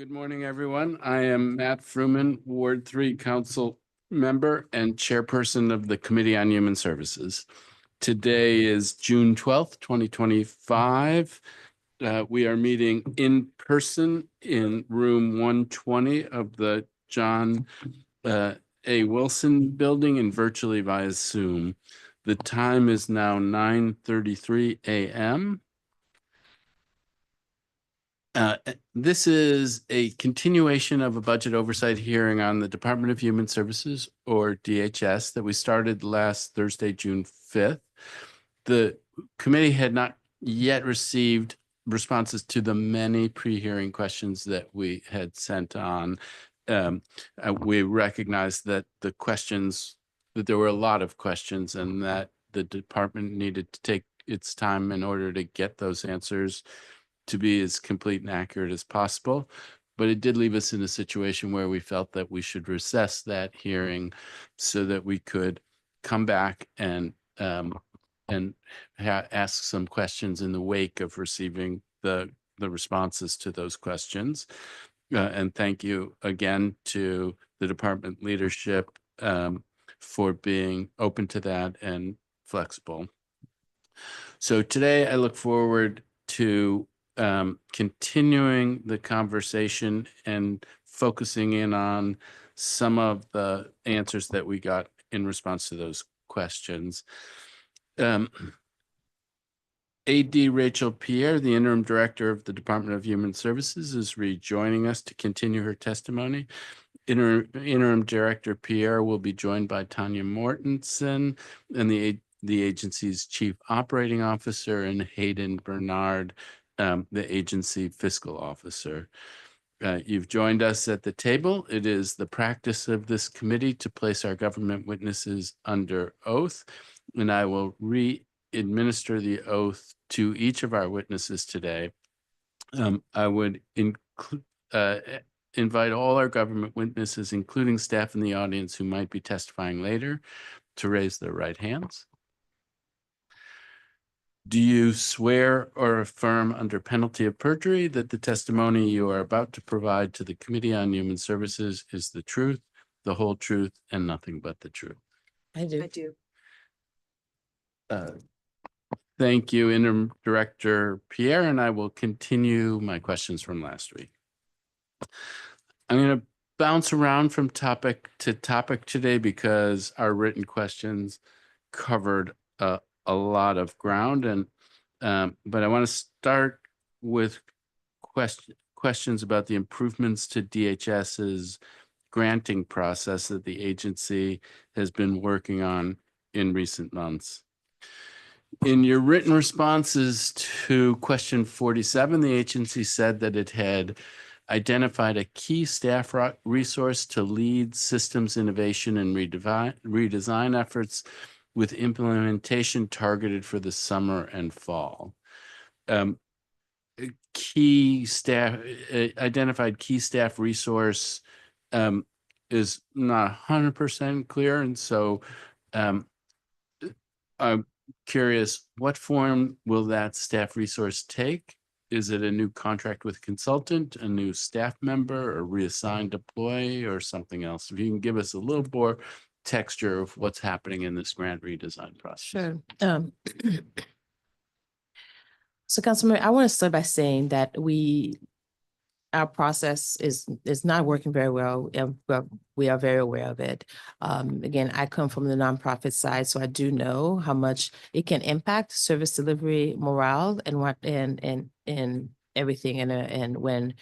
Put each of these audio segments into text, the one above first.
Good morning, everyone. I am Matt Fruman, Ward 3 Council member and chairperson of the Committee on Human Services. Today is June 12th, 2025. We are meeting in person in room 120 of the John A. Wilson building and virtually via Zoom. The time is now 9:33 a.m. This is a continuation of a budget oversight hearing on the Department of Human Services, or DHS, that we started last Thursday, June 5th. The committee had not yet received responses to the many pre-hearing questions that we had sent on. We recognized that that there were a lot of questions and that the department needed to take its time in order to get those answers to be as complete and accurate as possible. But it did leave us in a situation where we felt that we should recess that hearing so that we could come back and ask some questions in the wake of receiving the responses to those questions. And thank you again to the department leadership for being open to that and flexible. So today I look forward to continuing the conversation and focusing in on some of the answers that we got in response to those questions. AD Rachel Pierre, the interim director of the Department of Human Services, is rejoining us to continue her testimony. Interim Director Pierre will be joined by Tanya Mortensen and the agency's Chief Operating Officer, and Hayden Bernard, the agency fiscal officer. You've joined us at the table. It is the practice of this committee to place our government witnesses under oath, and I will re-administer the oath to each of our witnesses today. I would invite all our government witnesses, including staff in the audience who might be testifying later, to raise their right hands. Do you swear or affirm under penalty of perjury that the testimony you are about to provide to the Committee on Human Services is the truth, the whole truth, and nothing but the truth? I do. I do. Thank you, Interim Director Pierre, and I will continue my questions from last week. I'm going to bounce around from topic to topic today because our written questions covered a lot of ground, and but I want to start with questions about the improvements to DHS's granting process that the agency has been working on in recent months. In your written responses to question 47, the agency said that it had identified a key staff resource to lead systems innovation and redesign efforts with implementation targeted for the summer and fall. Identified key staff resource is not 100% clear, and so I'm curious, what form will that staff resource take? Is it a new contract with a consultant, a new staff member, a reassigned employee, or something else? If you can give us a little more texture of what's happening in this grant redesign process. Sure. So, Councilman, I want to start by saying that our process is not working very well, but we are very aware of it. Again, I come from the nonprofit side, so I do know how much it can impact service delivery, morale, and everything. And when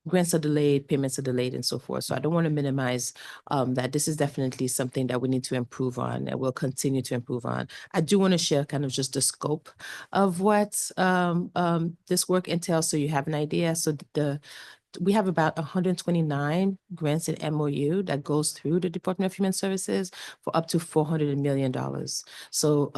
grants are delayed, payments are delayed, and so forth. So I don't want to minimize that. This is definitely something that we need to improve on and we'll continue to improve on. I do want to share kind of just the scope of what this work entails, so you have an idea. So we have about 129 grants and MOU that goes through the Department of Human Services for up to $400 million. So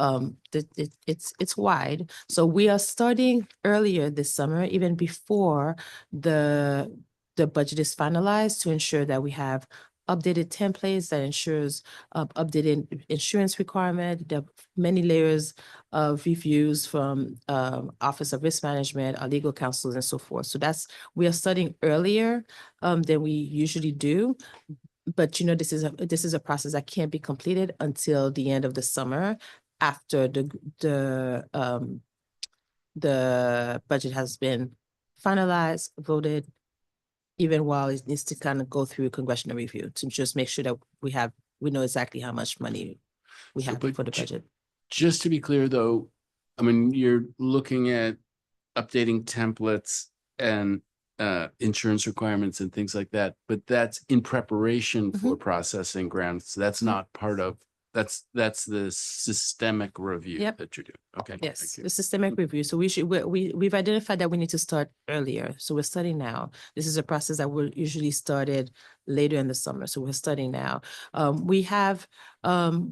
it's wide. So we are starting earlier this summer, even before the budget is finalized, to ensure that we have updated templates that ensures updated insurance requirement. There are many layers of reviews from Office of Risk Management, our legal counsels, and so forth. So we are starting earlier than we usually do. But this is a process that can't be completed until the end of the summer, after the budget has been finalized, voted, even while it needs to kind of go through congressional review to just make sure that we know exactly how much money we So, have but for the budget. Just to be clear, though, I mean, you're looking at updating templates and insurance requirements and things like that, but that's in preparation for processing grants. That's not part of, that's the systemic review Yep. that you're doing. Okay. Yes, Thank you. the systemic review. So we've identified that we need to start earlier. So we're starting now. This is a process that we're usually started later in the summer. So we're starting now. We have another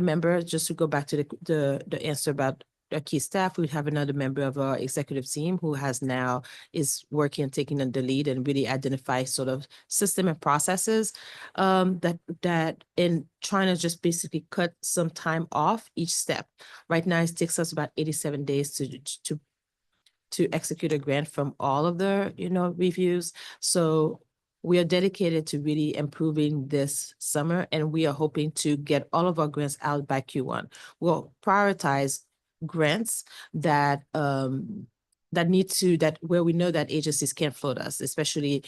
member, just to go back to the answer about the key staff. We have another member of our executive team who is working and taking the lead and really identify sort of system and processes that in trying to just basically cut some time off each step. Right now, it takes us about 87 days to execute a grant from all of the reviews. So we are dedicated to really improving this summer, and we are hoping to get all of our grants out by Q1. We'll prioritize grants that where we know that agencies can't float us, especially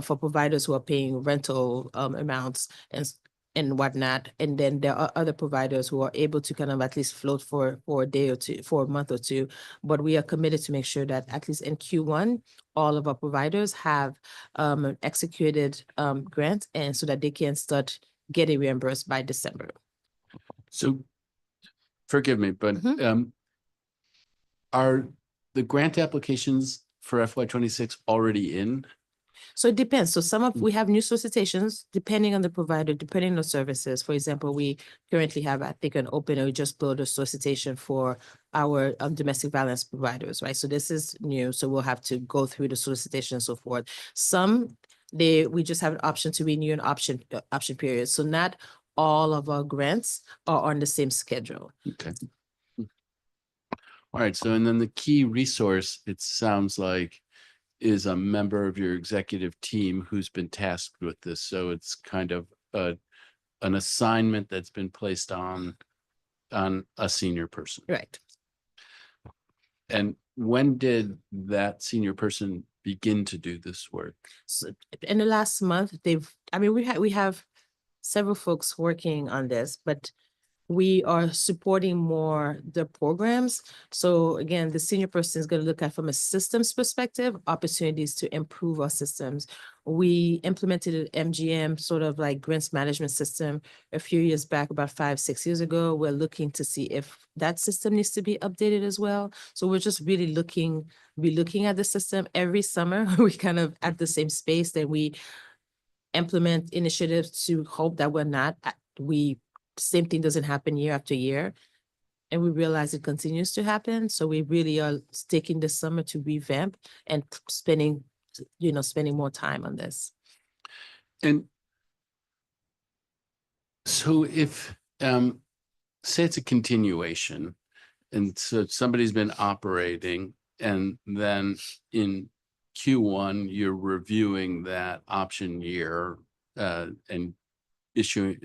for providers who are paying rental amounts and whatnot. And then there are other providers who are able to kind of at least float for a day or two, for a month or two. But we are committed to make sure that at least in Q1, all of our providers have executed grants, and so that they can start getting reimbursed by December. So forgive me, but are the grant applications for FY26 already in? So it depends. So we have new solicitations depending on the provider, depending on the services. For example, we currently have, I think, an open, or we just closed a solicitation for our domestic violence providers, right? So this is new. So we'll have to go through the solicitation and so forth. We just have an option to renew an option period. So not all of our grants are on the same schedule. Okay. All right. So, and then the key resource, it sounds like, is a member of your executive team who's been tasked with this. So it's kind of an assignment that's been placed on a senior person. Right. And when did that senior person begin to do this work? So in the last month, we have several folks working on this, but we are supporting more the programs. So again, the senior person is going to look at, from a systems perspective, opportunities to improve our systems. We implemented an MGM sort of like grants management system a few years back, about 5-6 years ago. We're looking to see if that system needs to be updated as well. So we're just really looking at the system every summer. We kind of at the same space that we implement initiatives to hope that same thing doesn't happen year after year. And we realize it continues to happen. So we really are taking this summer to revamp and spending more time on this. And so if, say it's a continuation, and so somebody's been operating, and then in Q1, you're reviewing that option year and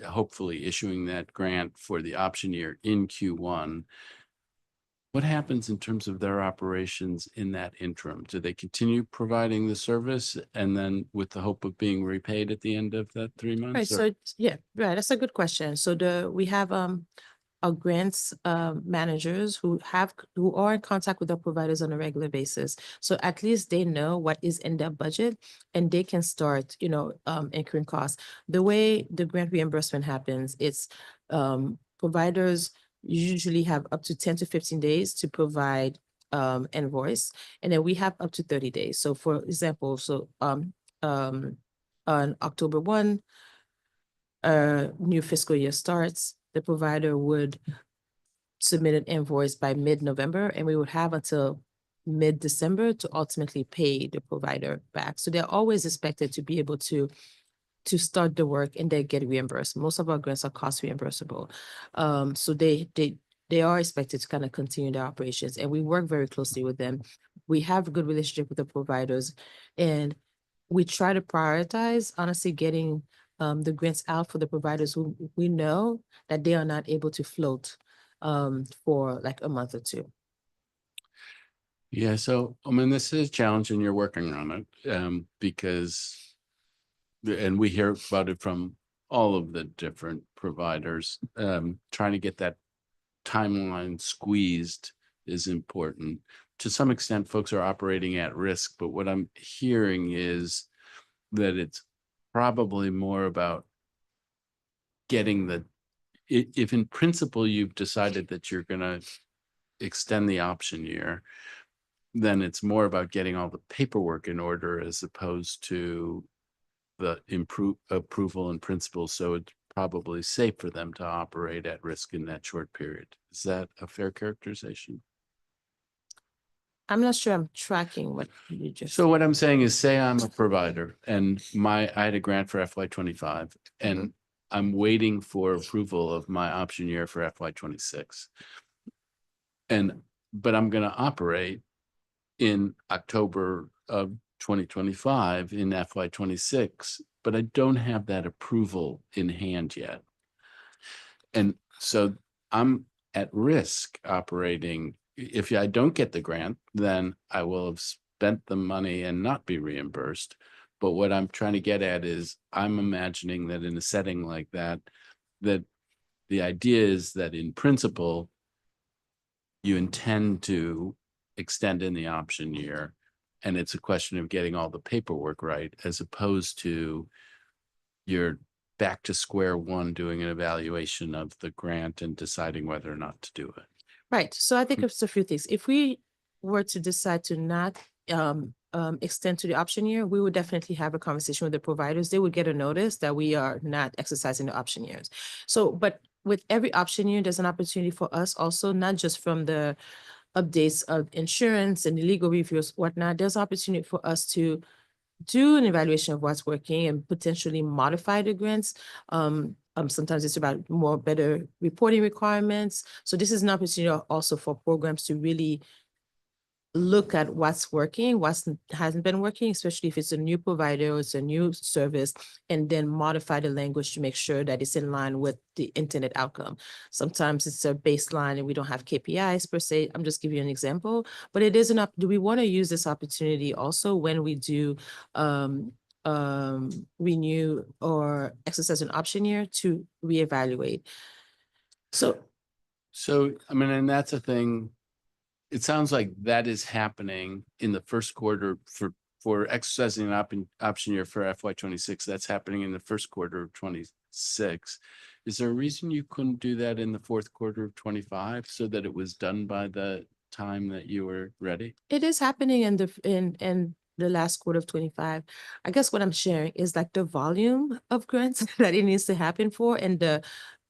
hopefully issuing that grant for the option year in Q1. What happens in terms of their operations in that interim? Do they continue providing the service and then with the hope of being repaid at the end of that 3 months? Right. So yeah, right. That's a good question. So we have our grants managers who are in contact with our providers on a regular basis. So at least they know what is in their budget, and they can start, incurring costs. The way the grant reimbursement happens, it's providers usually have up to 10 to 15 days to provide invoice, and then we have up to 30 days. So for example, on October 1, new fiscal year starts, the provider would submit an invoice by mid-November, and we would have until mid-December to ultimately pay the provider back. So they're always expected to be able to start the work and then get reimbursed. Most of our grants are cost reimbursable. So they are expected to kind of continue their operations, and we work very closely with them. We have a good relationship with the providers, and we try to prioritize, honestly, getting the grants out for the providers who we know that they are not able to float for like a month or two. Yeah, so I mean, this is a challenge and you're working on it because, and we hear about it from all of the different providers, trying to get that timeline squeezed is important. To some extent, folks are operating at risk, but what I'm hearing is that it's probably more about getting if in principle you've decided that you're going to extend the option year, then it's more about getting all the paperwork in order as opposed to the approval in principle. So it's probably safe for them to operate at risk in that short period. Is that a fair characterization? I'm not sure I'm tracking what you just So said. what I'm saying is, say I'm a provider and I had a grant for FY25 and I'm waiting for approval of my option year for FY26. But I'm going to operate in October of 2025 in FY26, but I don't have that approval in hand yet. And so I'm at risk operating. If I don't get the grant, then I will have spent the money and not be reimbursed. But what I'm trying to get at is I'm imagining that in a setting like that, that the idea is that in principle, you intend to extend in the option year. And it's a question of getting all the paperwork right, as opposed to you're back to square one doing an evaluation of the grant and deciding whether or not to do it. Right. So I think it's a few things. If we were to decide to not extend to the option year, we would definitely have a conversation with the providers. They would get a notice that we are not exercising the option years. So, but with every option year, there's an opportunity for us also, not just from the updates of insurance and the legal reviews, whatnot, there's opportunity for us to do an evaluation of what's working and potentially modify the grants. Sometimes it's about more better reporting requirements. So this is an opportunity also for programs to really look at what's working, what hasn't been working, especially if it's a new provider or it's a new service, and then modify the language to make sure that it's in line with the intended outcome. Sometimes it's a baseline and we don't have KPIs per se. I'm just giving you an example, but it is do we want to use this opportunity also when we do renew or exercise an option year to reevaluate? So I mean, and that's a thing. It sounds like that is happening in the first quarter for exercising an option year for FY26. That's happening in the first quarter of 26. Is there a reason you couldn't do that in the fourth quarter of 25 so that it was done by the time that you were ready? it is happening in the last quarter of 25. I guess what I'm sharing is like the volume of grants that it needs to happen for and the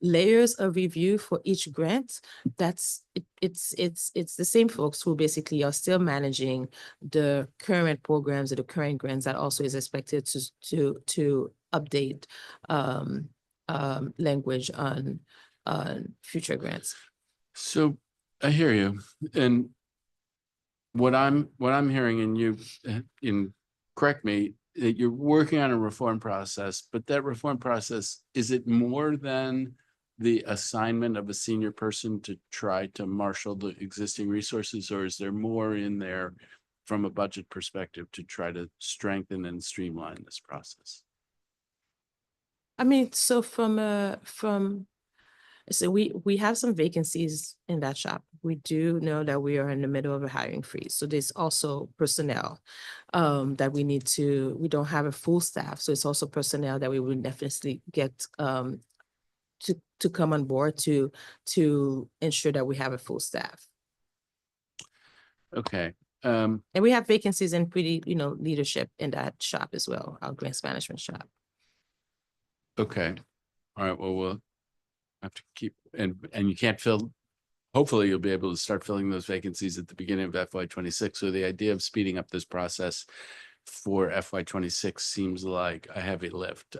layers of review for each grant. It's the same folks who basically are still managing the current programs or the current grants that also is expected to update language on future grants. So I hear you. And what I'm hearing, and you correct me, that you're working on a reform process, but that reform process, is it more than the assignment of a senior person to try to marshal the existing resources, or is there more in there from a budget perspective to try to strengthen and streamline this process? I mean, so so we have some vacancies in that shop. We do know that we are in the middle of a hiring freeze. So there's also personnel that we don't have a full staff. So it's also personnel that we would definitely get to come on board to ensure that we have a full staff. Okay. And we have vacancies in leadership in that shop as well, our grants management shop. Okay. All right. Well, we'll have to keep, and you can't fill hopefully you'll be able to start filling those vacancies at the beginning of FY26. So the idea of speeding up this process for FY26 seems like a heavy lift,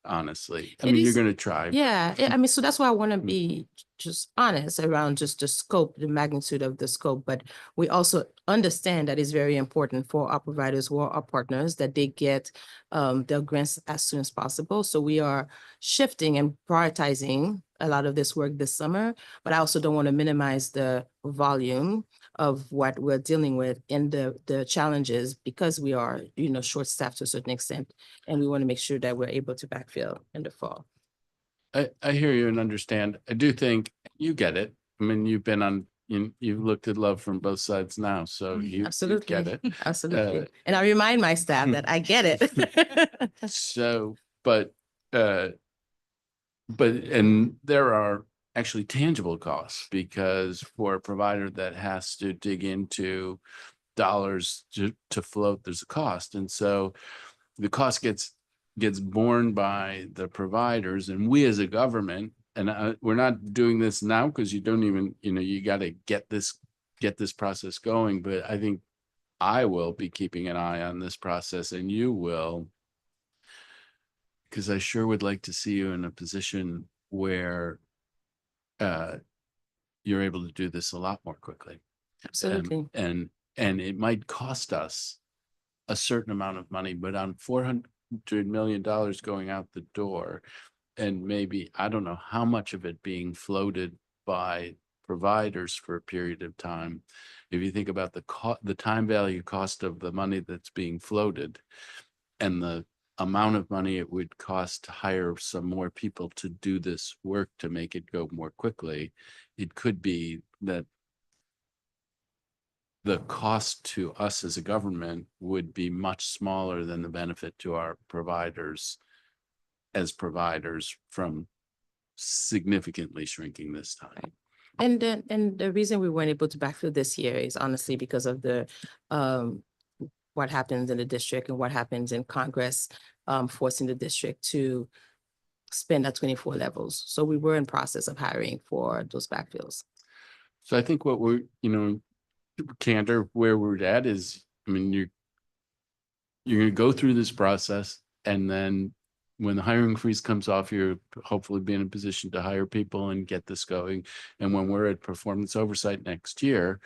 honestly. I It mean, you're is- going to try. Yeah, I mean, so that's why I want to be just honest around just the scope, the magnitude of the scope, but we also understand that it's very important for our providers who are our partners that they get their grants as soon as possible. So we are shifting and prioritizing a lot of this work this summer, but I also don't want to minimize the volume of what we're dealing with and the challenges because we are, short-staffed to a certain extent, and we want to make sure that we're able to backfill in the fall. I hear you and understand. I do think you get it. I mean, you've looked at love from both sides now, so you Absolutely. get it. Absolutely. And I remind my staff that I get it. So, and there are actually tangible costs because for a provider that has to dig into dollars to float, there's a cost. And so the cost gets borne by the providers, and we as a government, and we're not doing this now because you don't even, you got to get this process going. But I think I will be keeping an eye on this process, and you will, because I sure would like to see you in a position where you're able to do this a lot more quickly. Absolutely. And it might cost us a certain amount of money, but on $400 million going out the door, and maybe, I don't know how much of it being floated by providers for a period of time. If you think about the time value cost of the money that's being floated and the amount of money it would cost to hire some more people to do this work to make it go more quickly, it could be that the cost to us as a government would be much smaller than the benefit to our providers as providers from significantly shrinking this time. And the reason we weren't able to backfill this year is honestly because of the what happens in the district and what happens in Congress, forcing the district to spend at 24 levels. So we were in process of hiring for those backfills. So I think what we're, candor where we're at is, I mean, you're going to go through this process, and then when the hiring freeze comes off, you're hopefully be in a position to hire people and get this going. And when we're at performance oversight next year,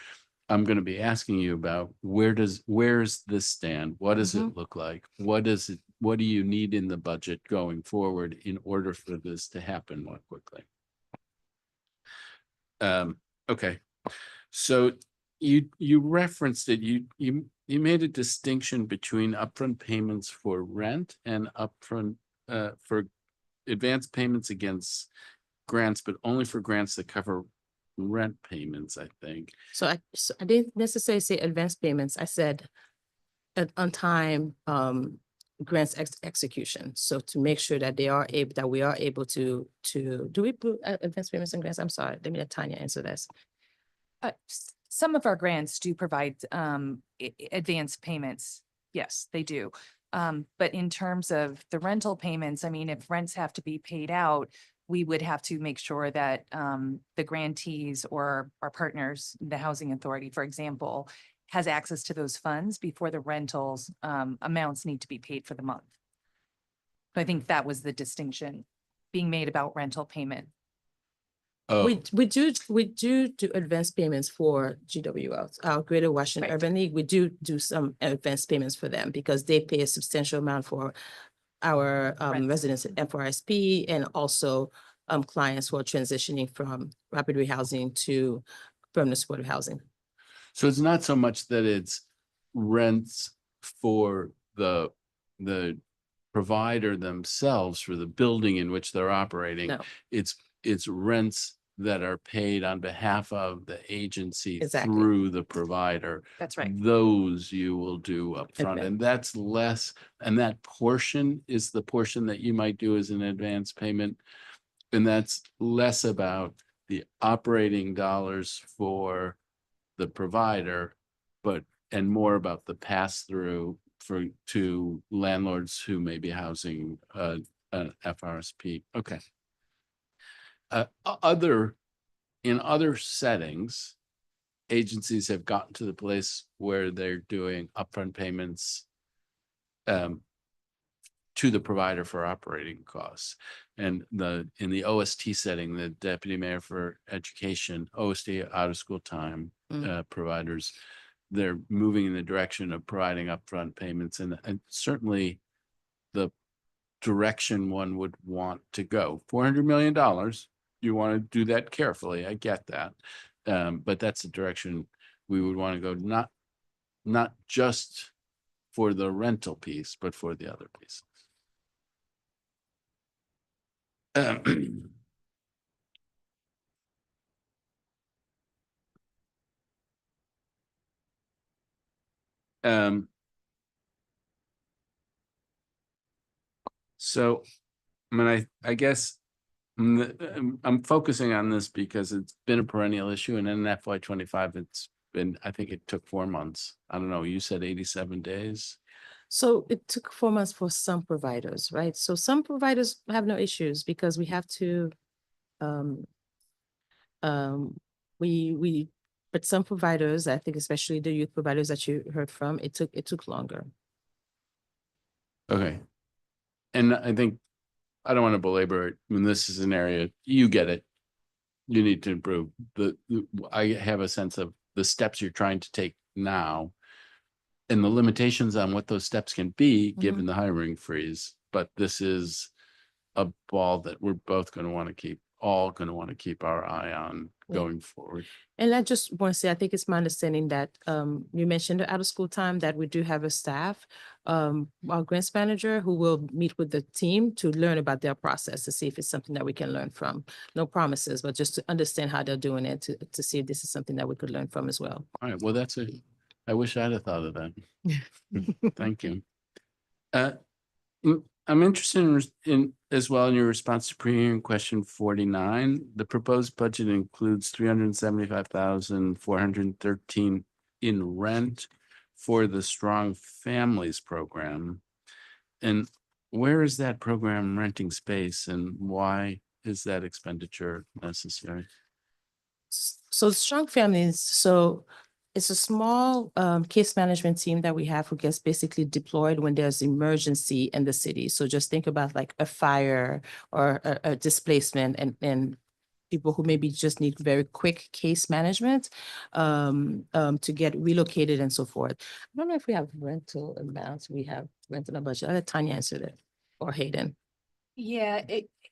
I'm going to be asking you about where's this stand? What does it look like? What do you need in the budget going forward in order for this to happen more quickly? Okay. So you referenced it. You made a distinction between upfront payments for rent and upfront for advance payments against grants, but only for grants that cover rent payments, I think. So I didn't necessarily say advance payments. I said on time grants execution. So to make sure that we are able to do we put advance payments and grants? I'm sorry. Let me let Tanya answer this. Some of our grants do provide advance payments. Yes, they do. But in terms of the rental payments, I mean, if rents have to be paid out, we would have to make sure that the grantees or our partners, the housing authority, for example, has access to those funds before the rentals amounts need to be paid for the month. So I think that was the distinction being made about rental payment. Oh, We do advance payments for GWL, our Greater Washington Right. Urban League. We do some advance payments for them because they pay a substantial amount for our Rent. residents at FRSP and also clients who are transitioning from rapid rehousing to permanent supportive housing. so it's not so much that it's rents for the provider themselves for the building in which they're operating. No. It's rents that are paid on behalf of the agency Exactly. through the provider. That's right. Those you will do upfront, Okay. and that's less, and that portion is the portion that you might do as an advance payment. And that's less about the operating dollars for the provider, and more about the pass-through to landlords who may be housing an FRSP. Okay. Other in other settings, agencies have gotten to the place where they're doing upfront payments to the provider for operating costs. And in the OST setting, the Deputy Mayor for Education, OST out of school time providers, they're moving in the direction of providing upfront payments, and certainly the direction one would want to go. $400 million, you want to do that carefully. I get that. But that's the direction we would want to go, not just for the rental piece, but for the other pieces. So, I mean, I guess I'm focusing on this because it's been a perennial issue, and in FY25, it's been, I think it took 4 months. I don't know, you said 87 days. So it took 4 months for some providers, right? So some providers have no issues because we have to, but some providers, I think especially the youth providers that you heard from, it took longer. Okay. And I think, I don't want to belabor it. When this is an area, you get it. You need to improve. I have a sense of the steps you're trying to take now and the limitations on what those steps can be given the hiring freeze. But this is a ball that we're both going to want to keep, all going to want to keep our eye on going forward. And I just want to say, I think it's my understanding that you mentioned the out of school time, that we do have a staff, our grants manager who will meet with the team to learn about their process, to see if it's something that we can learn from. No promises, but just to understand how they're doing it, to see if this is something that we could learn from as well. All right. Well, I wish I'd have thought of that. Thank you. I'm interested in as well in your response to pre-hearing question 49. The proposed budget includes $375,413 in rent for the Strong Families program. And where is that program renting space, and why is that expenditure necessary? So Strong Families, so it's a small case management team that we have who gets basically deployed when there's emergency in the city. So just think about like a fire or a displacement and people who maybe just need very quick case management to get relocated and so forth. I don't know if we have rental amounts. We have rental budget. I'll let Tanya answer that, or Hayden. Yeah,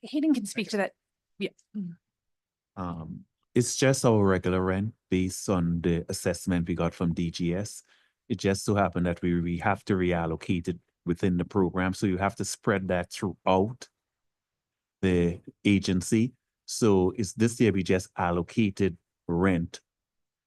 Hayden can speak to that. Yeah. It's just our regular rent based on the assessment we got from DHS. It just so happened that we have to reallocate it within the program. So you have to spread that throughout the agency. So it's this year we just allocated rent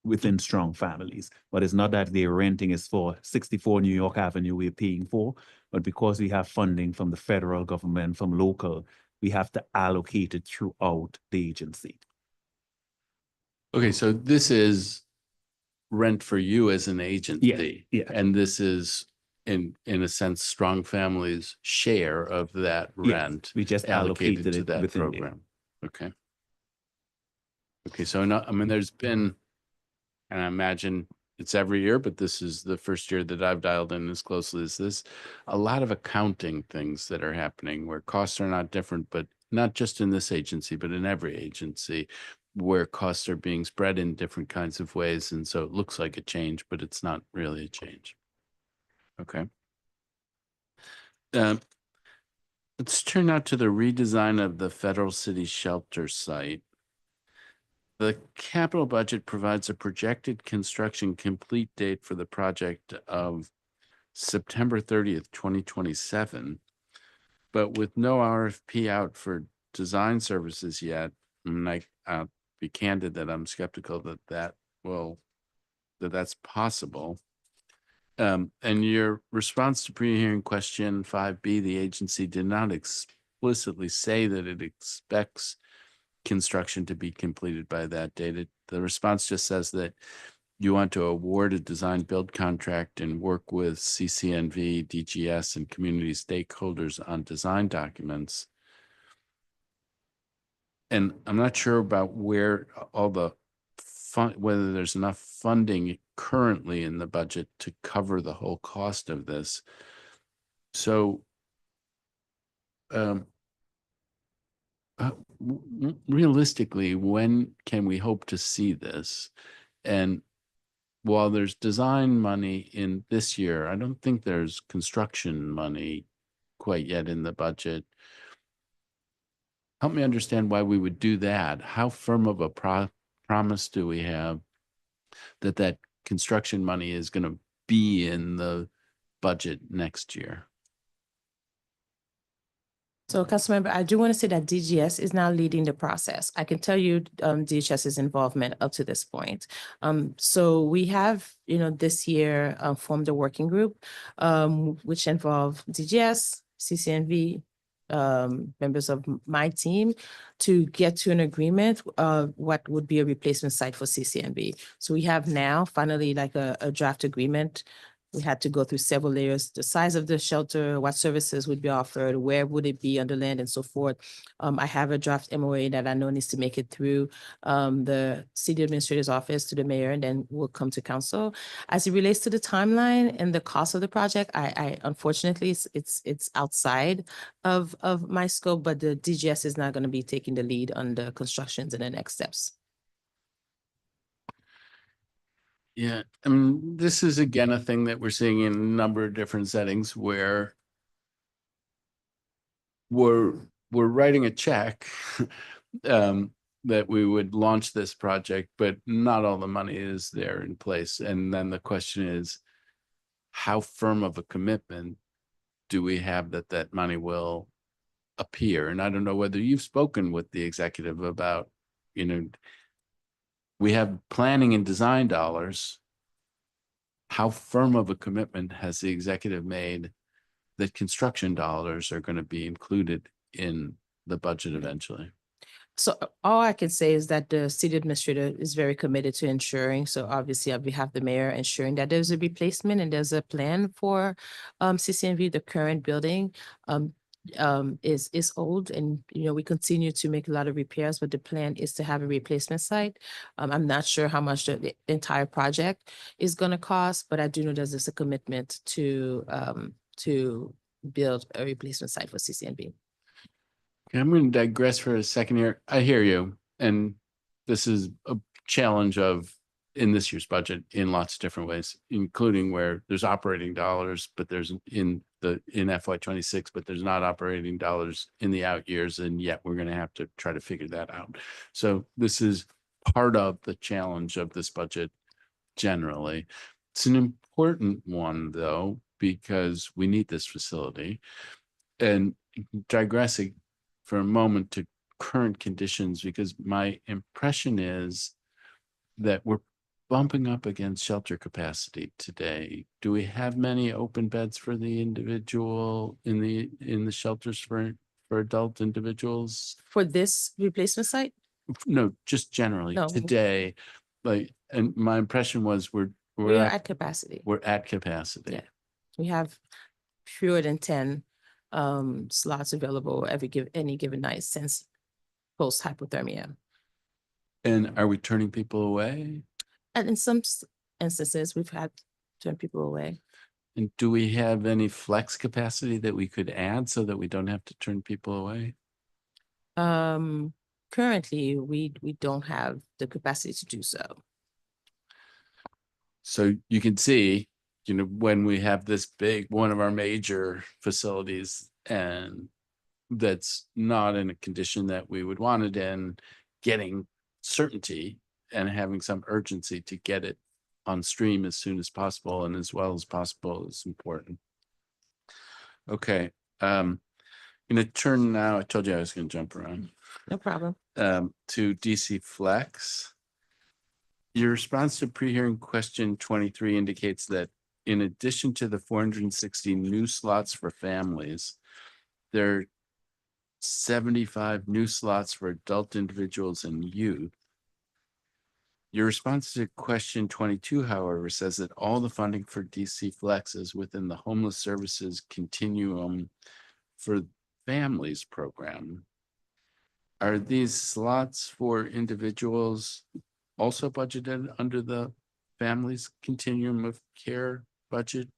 within Strong Families. But it's not that the renting is for 64 New York Avenue we're paying for, but because we have funding from the federal government, from local, we have to allocate it throughout the agency. Okay, so this is rent for you as an agency. Yeah. And this is in a sense, Strong Families' share of that rent. We just allocated to it that within program. Okay. Okay, so I mean, there's been, and I imagine it's every year, but this is the first year that I've dialed in as closely as this, a lot of accounting things that are happening where costs are not different, but not just in this agency, but in every agency, where costs are being spread in different kinds of ways. And so it looks like a change, but it's not really a change. Okay. Let's turn now to the redesign of the Federal City Shelter site. The capital budget provides a projected construction complete date for the project of September 30th, 2027. But with no RFP out for design services yet, and I'll be candid that I'm skeptical that's possible. And your response to pre-hearing question 5B, the agency did not explicitly say that it expects construction to be completed by that date. The response just says that you want to award a design build contract and work with CCNV, DGS, and community stakeholders on design documents. And I'm not sure about where all the whether there's enough funding currently in the budget to cover the whole cost of this. So, realistically, when can we hope to see this? And while there's design money in this year, I don't think there's construction money quite yet in the budget. Help me understand why we would do that. How firm of a promise do we have that that construction money is going to be in the budget next year? So Councilmember, I do want to say that DGS is now leading the process. I can tell you DHS's involvement up to this point. So we have, this year formed a working group, which involve DGS, CCNV, members of my team to get to an agreement of what would be a replacement site for CCNV. So we have now finally like a draft agreement. We had to go through several layers, the size of the shelter, what services would be offered, where would it be on the land and so forth. I have a draft MOA that I know needs to make it through the city administrator's office to the mayor, and then will come to council. As it relates to the timeline and the cost of the project, I unfortunately, it's outside of my scope, but the DGS is not going to be taking the lead on the constructions and the next steps. Yeah, I mean, this is again a thing that we're seeing in a number of different settings where we're writing a check that we would launch this project, but not all the money is there in place. And then the question is, how firm of a commitment do we have that that money will appear? And I don't know whether you've spoken with the executive about, we have planning and design dollars. How firm of a commitment has the executive made that construction dollars are going to be included in the budget eventually? So all I can say is that the city administrator is very committed to ensuring, so obviously on behalf of the mayor, ensuring that there's a replacement and there's a plan for CCNV. The current building is old, and we continue to make a lot of repairs, but the plan is to have a replacement site. I'm not sure how much the entire project is going to cost, but I do know there's a commitment to build a replacement site for CCNV. Okay, I'm going to digress for a second here. I hear you. And this is a challenge in this year's budget in lots of different ways, including where there's operating dollars, but there's in FY26, but there's not operating dollars in the out years. And yet we're going to have to try to figure that out. So this is part of the challenge of this budget generally. It's an important one, though, because we need this facility. And digressing for a moment to current conditions, because my impression is that we're bumping up against shelter capacity today. Do we have many open beds for the individual in the shelters for adult individuals? For this replacement site? No, just generally No. today. And my impression was We are at capacity. We're at capacity. Yeah. We have fewer than 10 slots available any given night since post hypothermia. And are we turning people away? And in some instances, we've had to turn people away. And do we have any flex capacity that we could add so that we don't have to turn people away? Currently, we don't have the capacity to do so. So you can see, when we have this big, one of our major facilities, and that's not in a condition that we would want it in, getting certainty and having some urgency to get it on stream as soon as possible and as well as possible is important. Okay. I'm going to turn now. I told you I was going to jump around. No problem. To DC Flex. Your response to pre-hearing question 23 indicates that in addition to the 460 new slots for families, there are 75 new slots for adult individuals and youth. Your response to question 22, however, says that all the funding for DC Flex is within the homeless services continuum for families program. Are these slots for individuals also budgeted under the family's continuum of care budget?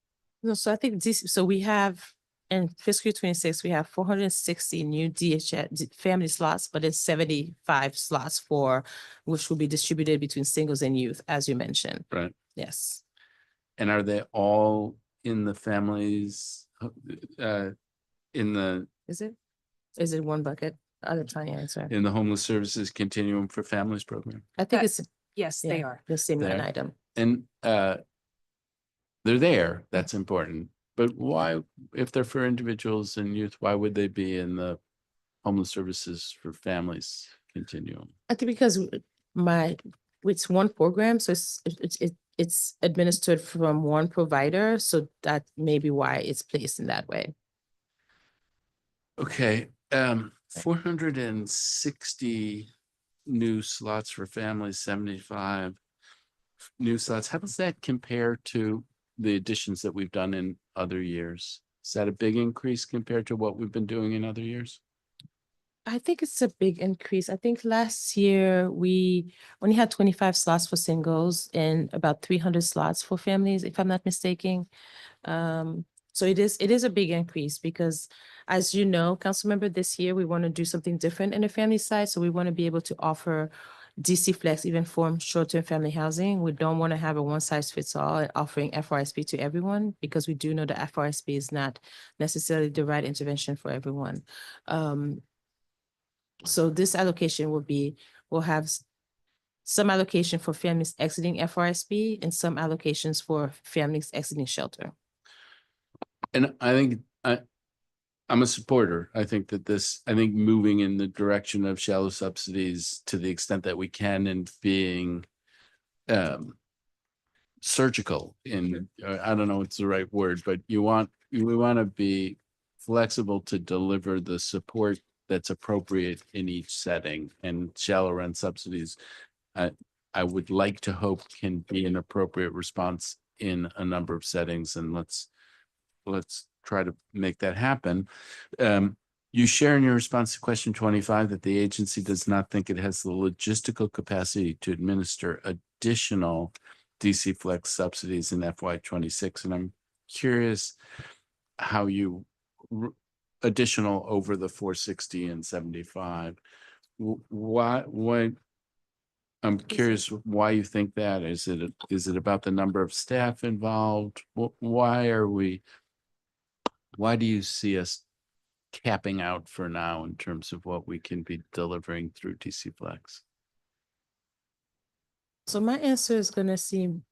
No, so I think this, so we have in fiscal year 26, we have 460 new DHS family slots, but it's 75 slots for, which will be distributed between singles and youth, as you mentioned. Right. Yes. And are they all in the families, in the Is it? Is it one bucket? I'm trying to answer. homeless services continuum for families program? I think That- it's, Yes, they yeah, are. the same line There. item. And they're there, that's important. But why, if they're for individuals and youth, why would they be in the homeless services for families continuum? I think because it's one program, so it's administered from one provider, so that may be why it's placed in that way. Okay, 460 new slots for families, 75 new slots. How does that compare to the additions that we've done in other years? Is that a big increase compared to what we've been doing in other years? I think it's a big increase. I think last year we only had 25 slots for singles and about 300 slots for families, if I'm not mistaken. So it is a big increase because, as you know, Councilmember, this year we want to do something different in the family side. So we want to be able to offer DC Flex even for short-term family housing. We don't want to have a one-size-fits-all and offering FRSP to everyone because we do know that FRSP is not necessarily the right intervention for everyone. So this allocation will have some allocation for families exiting FRSP and some allocations for families exiting shelter. And I think I'm a supporter. I think moving in the direction of shallow subsidies to the extent that we can and being surgical in, I don't know what's the right word, but we want to be flexible to deliver the support that's appropriate in each setting, and shallow rent subsidies, I would like to hope can be an appropriate response in a number of settings, and let's try to make that happen. You share in your response to question 25 that the agency does not think it has the logistical capacity to administer additional DC Flex subsidies in FY 26. And I'm curious how you additional over the 460 and 75. Why I'm curious why you think that. Is it about the number of staff involved? Why do you see us capping out for now in terms of what we can be delivering through DC Flex? So my answer is gonna seem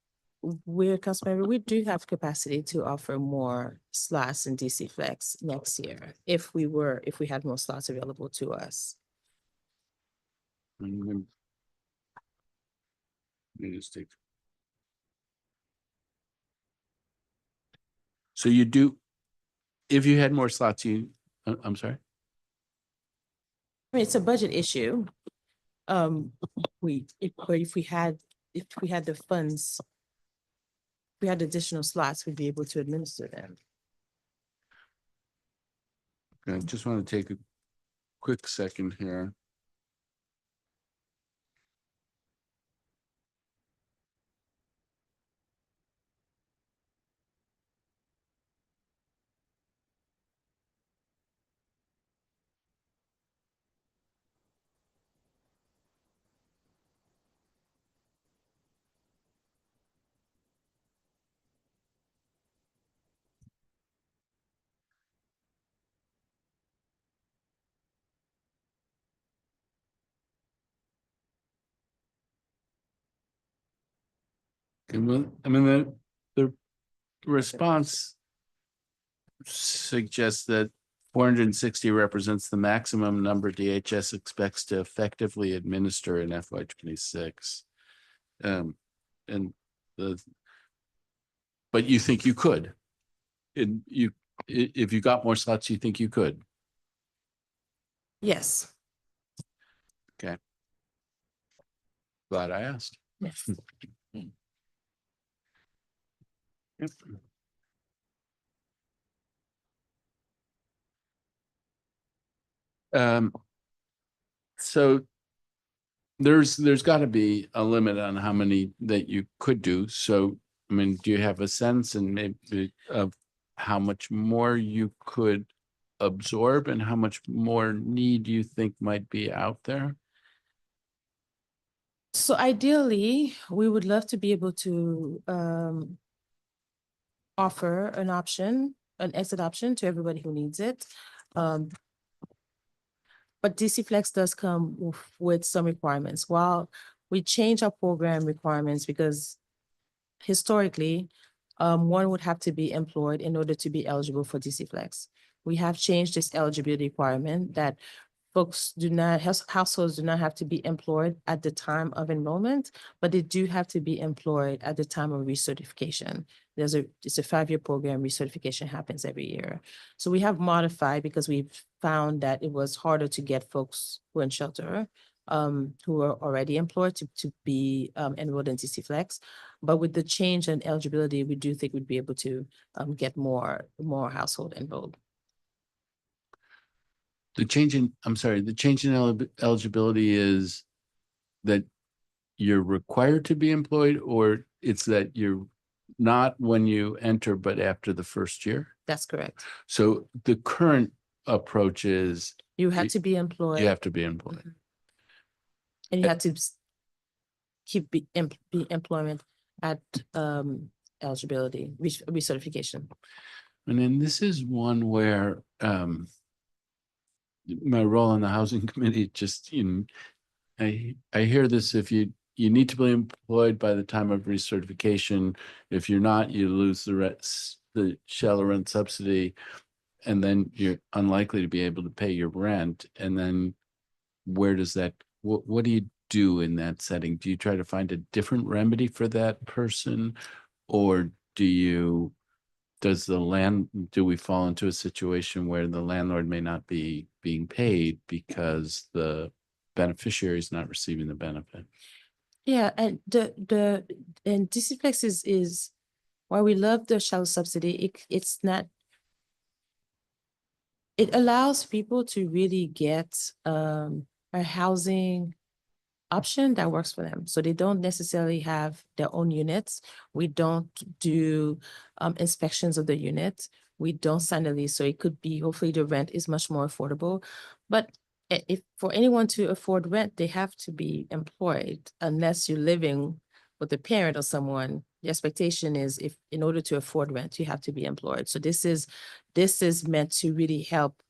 weird, Councilmember. We do have capacity to offer more slots in DC Flex next year if we had more slots available to us. Let me just take. So you do, if you had more slots, I'm sorry? I mean, it's a budget issue. If we had the funds, if we had additional slots, we'd be able to administer them. I just want to take a quick second here. I mean, the response suggests that 460 represents the maximum number DHS expects to effectively administer in FY 26. And but you think you could? If you got more slots, you think you could? Yes. Okay. Glad I asked. Yes. Yep. So there's got to be a limit on how many that you could do. So, I mean, do you have a sense and maybe of how much more you could absorb and how much more need you think might be out there? So ideally, we would love to be able to offer an option, an exit option to everybody who needs it. But DC Flex does come with some requirements. While we change our program requirements because historically, one would have to be employed in order to be eligible for DC Flex. We have changed this eligibility requirement that folks do not, households do not have to be employed at the time of enrollment, but they do have to be employed at the time of recertification. It's a 5-year program, recertification happens every year. So we have modified because we've found that it was harder to get folks who are in shelter, who are already employed to be enrolled in DC Flex. But with the change in eligibility, we do think we'd be able to get more household enrolled. The change in eligibility is that you're required to be employed, or it's that you're not when you enter, but after the first year? That's correct. So the current approach is You have to be employed. you have to be employed. Mhm. And you have to keep employment at eligibility, recertification. And then this is one where my role on the housing committee just, I hear this, if you need to be employed by the time of recertification. If you're not, you lose the shelter rent subsidy, and then you're unlikely to be able to pay your rent. And then where does that, what do you do in that setting? Do you try to find a different remedy for that person? Or do we fall into a situation where the landlord may not be being paid because the beneficiary is not receiving the benefit? Yeah, and and DC Flex is while we love the shelter subsidy, it's not. It allows people to really get a housing option that works for them. So they don't necessarily have their own units. We don't do inspections of the unit. We don't sign a lease. So it could be, hopefully the rent is much more affordable. But if for anyone to afford rent, they have to be employed unless you're living with a parent or someone. The expectation is if in order to afford rent, you have to be employed. So this is meant to really help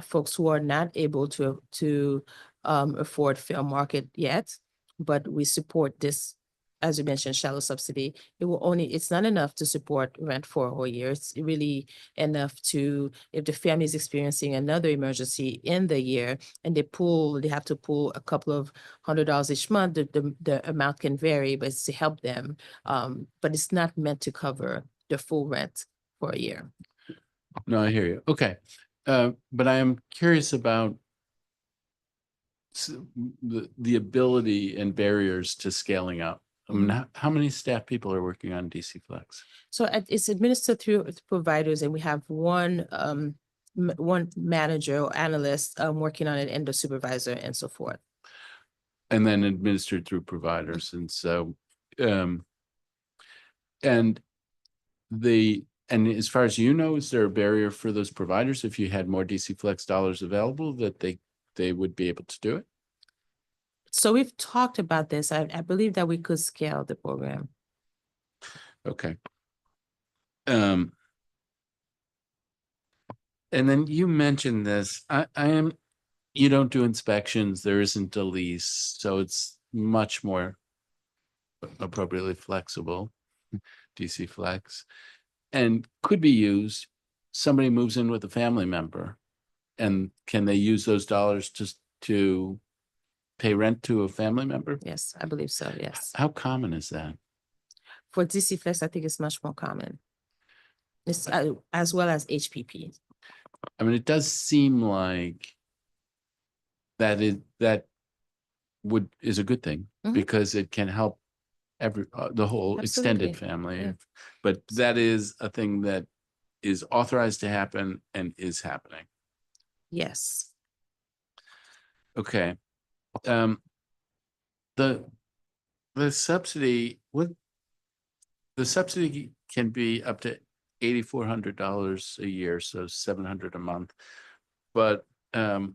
folks who are not able to afford fair market yet, but we support this, as you mentioned, shallow subsidy. It's not enough to support rent for a whole year. It's really enough to, if the family is experiencing another emergency in the year and they have to pull a couple of $100 each month, the amount can vary, but it's to help them. But it's not meant to cover the full rent for a year. No, I hear you. Okay. But I am curious about the ability and barriers to scaling up. I mean, how many staff people are working on DC Flex? So it's administered through providers, and we have one manager or analyst working on it, and the supervisor and so forth. And then administered through providers. And so, and as far as you know, is there a barrier for those providers if you had more DC Flex dollars available that they would be able to do it? So we've talked about this. I believe that we could scale the program. Okay. And then you mentioned this, you don't do inspections, there isn't a lease, so it's much more appropriately flexible, DC Flex, and could be used. Somebody moves in with a family member, and can they use those dollars to pay rent to a family member? Yes, I believe so. Yes. How common is that? For DC Flex, I think it's much more common. It's as well as HPP. I mean, it does seem like that is a good thing because it can help the whole extended family. Yeah. But that is a thing that is authorized to happen and is happening. Yes. Okay. The subsidy, the subsidy can be up to $8,400 a year, so $700 a month. But the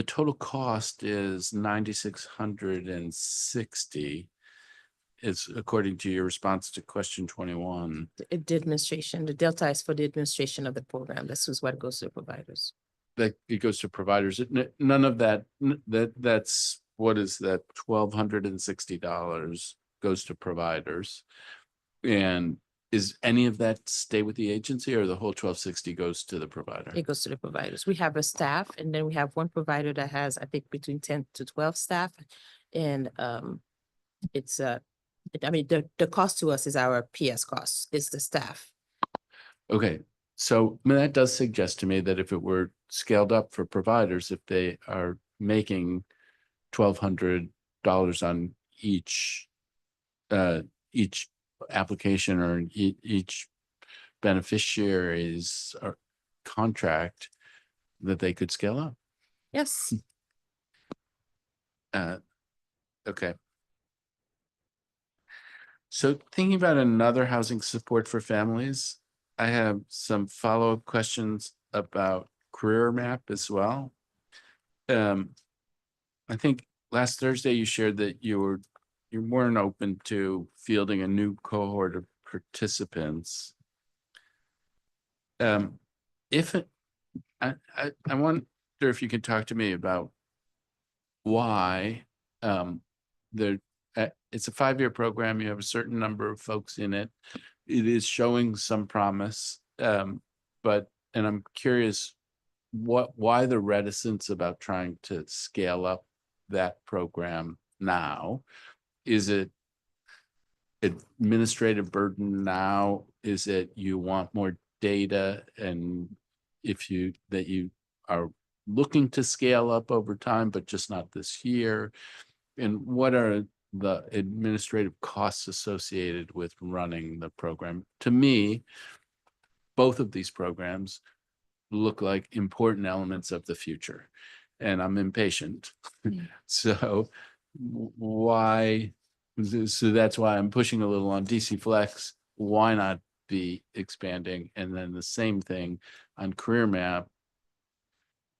total cost is $9,660. It's according to your response to question 21. The administration, the delta is for the administration of the program. This is what goes to the providers. That it goes to providers. None of that, that's, what is that? $1,260 goes to providers. And is any of that stay with the agency, or the whole 1,260 goes to the provider? It goes to the providers. We have a staff, and then we have one provider that has, I think, between 10 to 12 staff. And it's I mean, the cost to us is our PS cost, is the staff. Okay, so I mean, that does suggest to me that if it were scaled up for providers, if they are making $1,200 on each application, or each beneficiary's contract, that they could scale up. Yes. Okay. So thinking about another housing support for families, I have some follow-up questions about Career Map as well. I think last Thursday you shared that you weren't open to fielding a new cohort of participants. I wonder if you could talk to me about why it's a 5-year program. You have a certain number of folks in it. It is showing some promise, and I'm curious why the reticence about trying to scale up that program now. Is it administrative burden now? Is it you want more data, and that you are looking to scale up over time, but just not this year? And what are the administrative costs associated with running the program? To me, both of these programs look like important elements of the future, and I'm impatient. So that's why I'm pushing a little on DC Flex. Why not be expanding? And then the same thing on Career Map.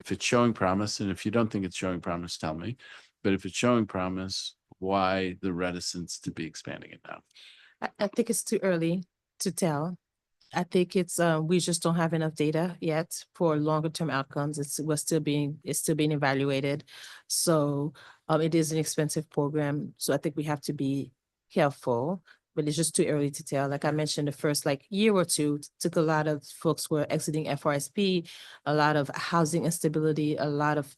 If it's showing promise, and if you don't think it's showing promise, tell me. But if it's showing promise, why the reticence to be expanding it now? I think it's too early to tell. I think it's we just don't have enough data yet for longer term outcomes. It's still being evaluated. So it is an expensive program. So I think we have to be careful, but it's just too early to tell. Like I mentioned, the first year or two took a lot of folks were exiting FRSP, a lot of housing instability, a lot of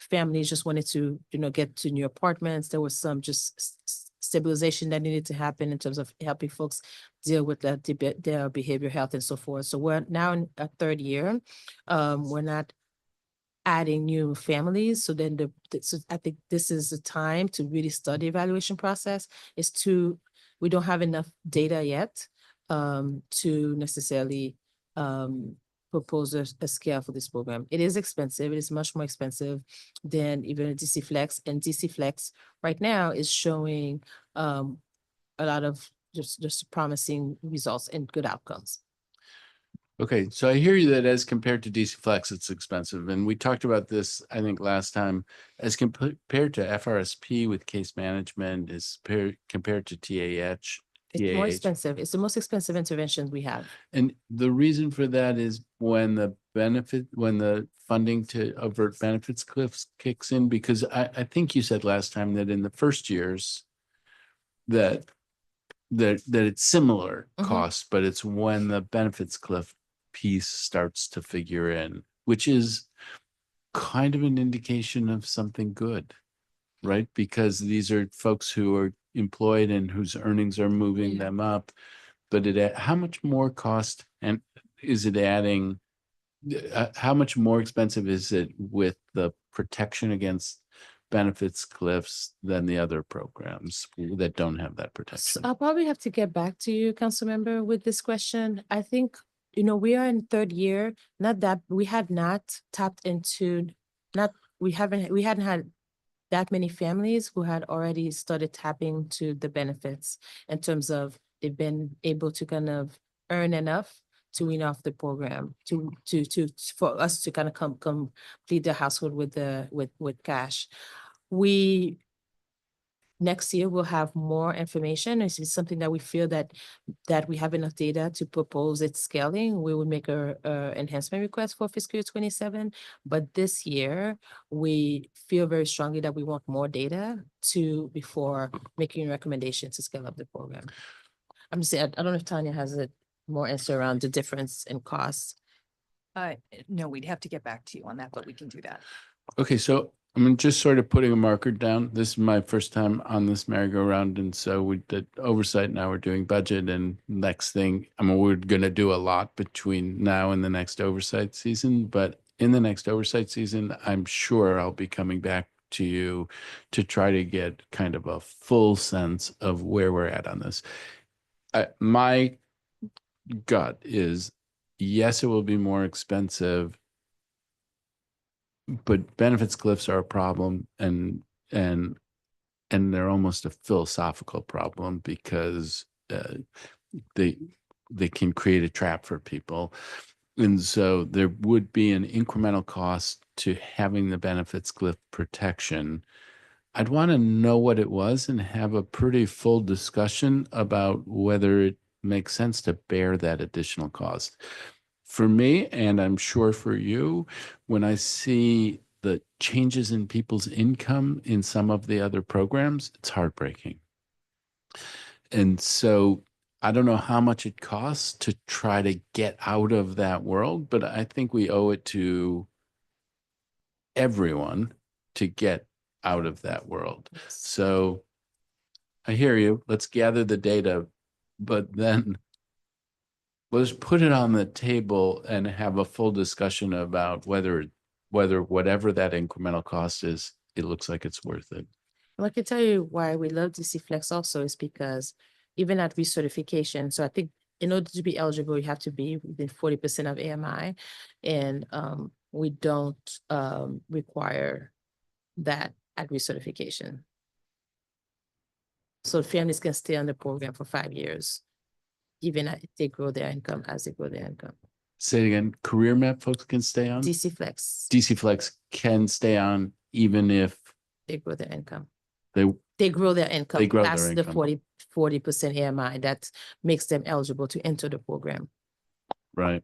families just wanted to, get to new apartments. There was some just stabilization that needed to happen in terms of helping folks deal with their behavioral health and so forth. So we're now in a 3rd year. We're not adding new families. So then so I think this is the time to really study evaluation process. We don't have enough data yet to necessarily propose a scale for this program. It is expensive. It is much more expensive than even a DC Flex. And DC Flex right now is showing a lot of just promising results and good outcomes. Okay, so I hear you that as compared to DC Flex, it's expensive. And we talked about this, I think, last time, as compared to FRSP with case management, is compared to TAH. It's more expensive. It's the most expensive intervention we have. And the reason for that is when the funding to avert benefits cliffs kicks in, because I think you said last time that in the first years that it's similar costs, but it's when the benefits cliff piece starts to figure in, which is kind of an indication of something good, right? Because these are folks who are employed and whose earnings are moving them up. But how much more cost and is it adding? How much more expensive is it with the protection against benefits cliffs than the other programs that don't have that protection? So I'll probably have to get back to you, council member, with this question. I think, we are in 3rd year, not that we had not tapped into, we hadn't had that many families who had already started tapping to the benefits in terms of they've been able to kind of earn enough to wean off the program for us to kind of complete the household with cash. Next year, we'll have more information. This is something that we feel that we have enough data to propose its scaling. We will make a enhancement request for fiscal year 27. But this year, we feel very strongly that we want more data before making a recommendation to scale up the program. I'm just saying, I don't know if Tanya has a more answer around the difference in costs. No, we'd have to get back to you on that, but we can do that. Okay, so I'm just sort of putting a marker down. This is my first time on this merry-go-round, and so we did oversight. Now we're doing budget, and next thing, we're going to do a lot between now and the next oversight season. But in the next oversight season, I'm sure I'll be coming back to you to try to get kind of a full sense of where we're at on this. My gut is, yes, it will be more expensive, but benefits cliffs are a problem, and they're almost a philosophical problem because they can create a trap for people. And so there would be an incremental cost to having the benefits cliff protection. I'd want to know what it was and have a pretty full discussion about whether it makes sense to bear that additional cost. For me, and I'm sure for you, when I see the changes in people's income in some of the other programs, it's heartbreaking. And so I don't know how much it costs to try to get out of that world, but I think we owe it to everyone to get out of that world. So I hear you. Let's gather the data, but then let's put it on the table and have a full discussion about whether whatever that incremental cost is, it looks like it's worth it. Well, I can tell you why we love DC Flex also is because even at recertification, so I think in order to be eligible, you have to be within 40% of AMI, and we don't require that at recertification. So families can stay on the program for 5 years, even if they grow their income as they grow their income. Say it again, career map folks can stay on? DC Flex, DC Flex can stay on even if they grow their income. they grow their income. They grow That's their the income. 40% AMI that makes them eligible to enter the program. right.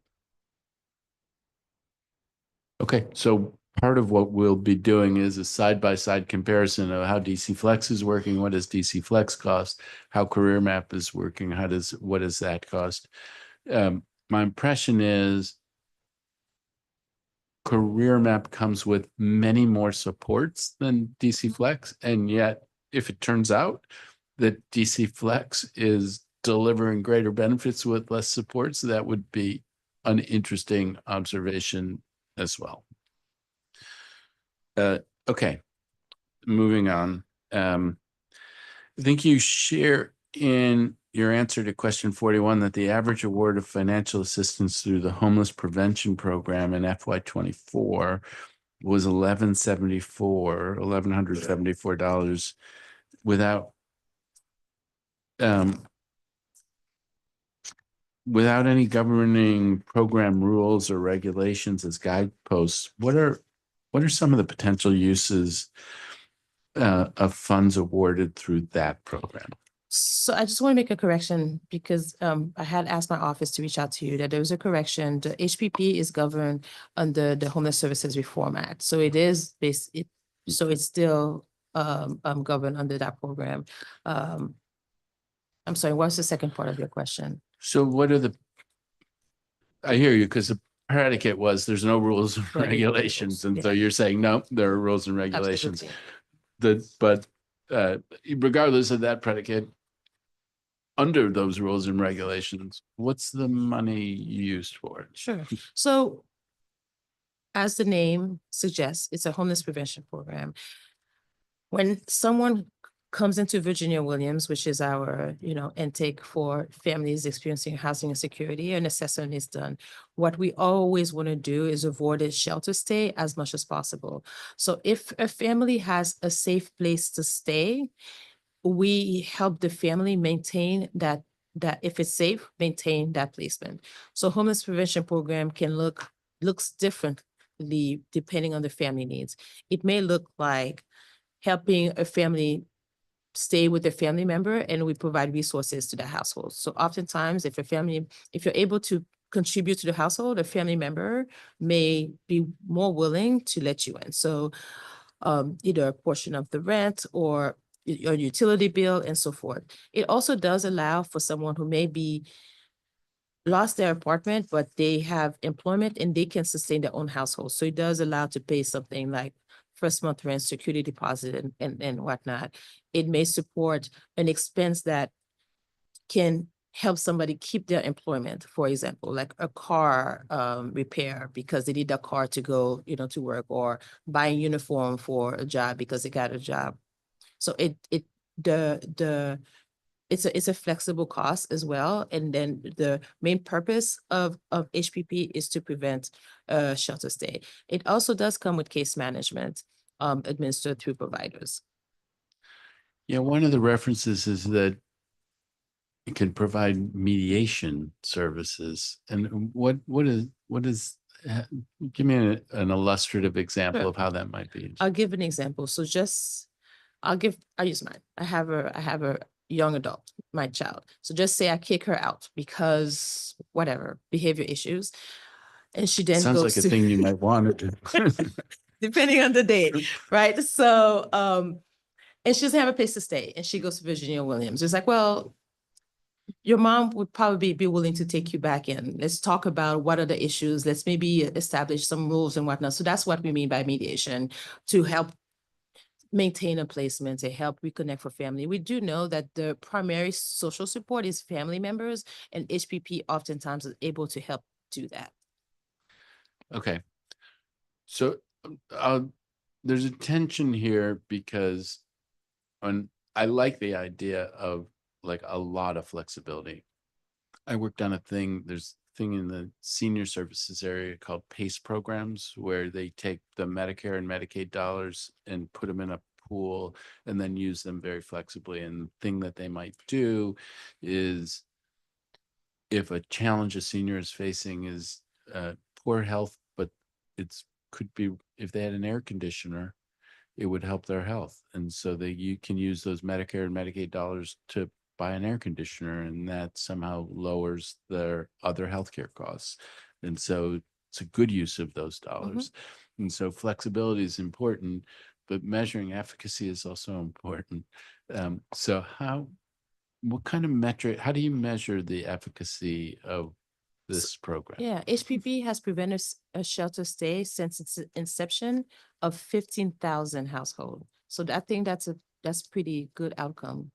Okay, so part of what we'll be doing is a side-by-side comparison of how DC Flex is working, what does DC Flex cost, how Career Map is working, what does that cost? My impression is Career Map comes with many more supports than DC Flex, and yet if it turns out that DC Flex is delivering greater benefits with less supports, that would be an interesting observation as well. Okay, moving on. I think you share in your answer to question 41 that the average award of financial assistance through the homeless prevention program in FY24 was $1,174 without any governing program rules or regulations as guideposts. What are some of the potential uses of funds awarded through that program? So I just want to make a correction because I had asked my office to reach out to you that there was a correction. The HPP is governed under the Homeless Services Reform Act. So it is so it's still governed under that program. I'm sorry, what's the second part of your question? So what are I hear you, because the predicate was there's no rules and Right. regulations. And so Yeah. you're saying, no, there are rules and regulations. Absolutely. But regardless of that predicate, under those rules and regulations, what's the money used for? Sure. So as the name suggests, it's a homeless prevention program. When someone comes into Virginia Williams, which is our, intake for families experiencing housing insecurity, an assessment is done. What we always want to do is avoid a shelter stay as much as possible. So if a family has a safe place to stay, we help the family maintain that if it's safe, maintain that placement. So homeless prevention program looks differently depending on the family needs. It may look like helping a family stay with a family member, and we provide resources to the household. So oftentimes, if you're able to contribute to the household, a family member may be more willing to let you in. So either a portion of the rent or your utility bill and so forth. It also does allow for someone who may be lost their apartment, but they have employment and they can sustain their own household. So it does allow to pay something like first month rent, security deposit and whatnot. It may support an expense that can help somebody keep their employment, for example, like a car repair because they need a car to go, to work, or buying uniform for a job because they got a job. So it's a flexible cost as well. And then the main purpose of HPP is to prevent shelter stay. It also does come with case management administered through providers. Yeah, one of the references is that it can provide mediation services. And what is, give me an illustrative example Sure. of how that might be. I'll give an example. So I'll use mine. I have a young adult, my child. So just say I kick her out because whatever, behavior issues. And she then Sounds goes like a to, thing you might want to do. depending on the day, right? So, and she doesn't have a place to stay and she goes to Virginia Williams. It's like, well, your mom would probably be willing to take you back in. Let's talk about what are the issues. Let's maybe establish some rules and whatnot. So that's what we mean by mediation, to help maintain a placement, to help reconnect for family. We do know that the primary social support is family members, and HPP oftentimes is able to help do that. Okay. So there's a tension here because I like the idea of like a lot of flexibility. I worked on there's a thing in the senior services area called PACE programs, where they take the Medicare and Medicaid dollars and put them in a pool and then use them very flexibly. And the thing that they might do is, if a challenge a senior is facing is poor health, but could be if they had an air conditioner, it would help their health. And so you can use those Medicare and Medicaid dollars to buy an air conditioner, and that somehow lowers their other healthcare costs. And so it's a good use of those dollars. And so flexibility is important, but measuring efficacy is also important. So what kind of metric, how do you measure the efficacy of this program? Yeah, HPP has prevented a shelter stay since its inception of 15,000 households. So I think that's pretty good outcome.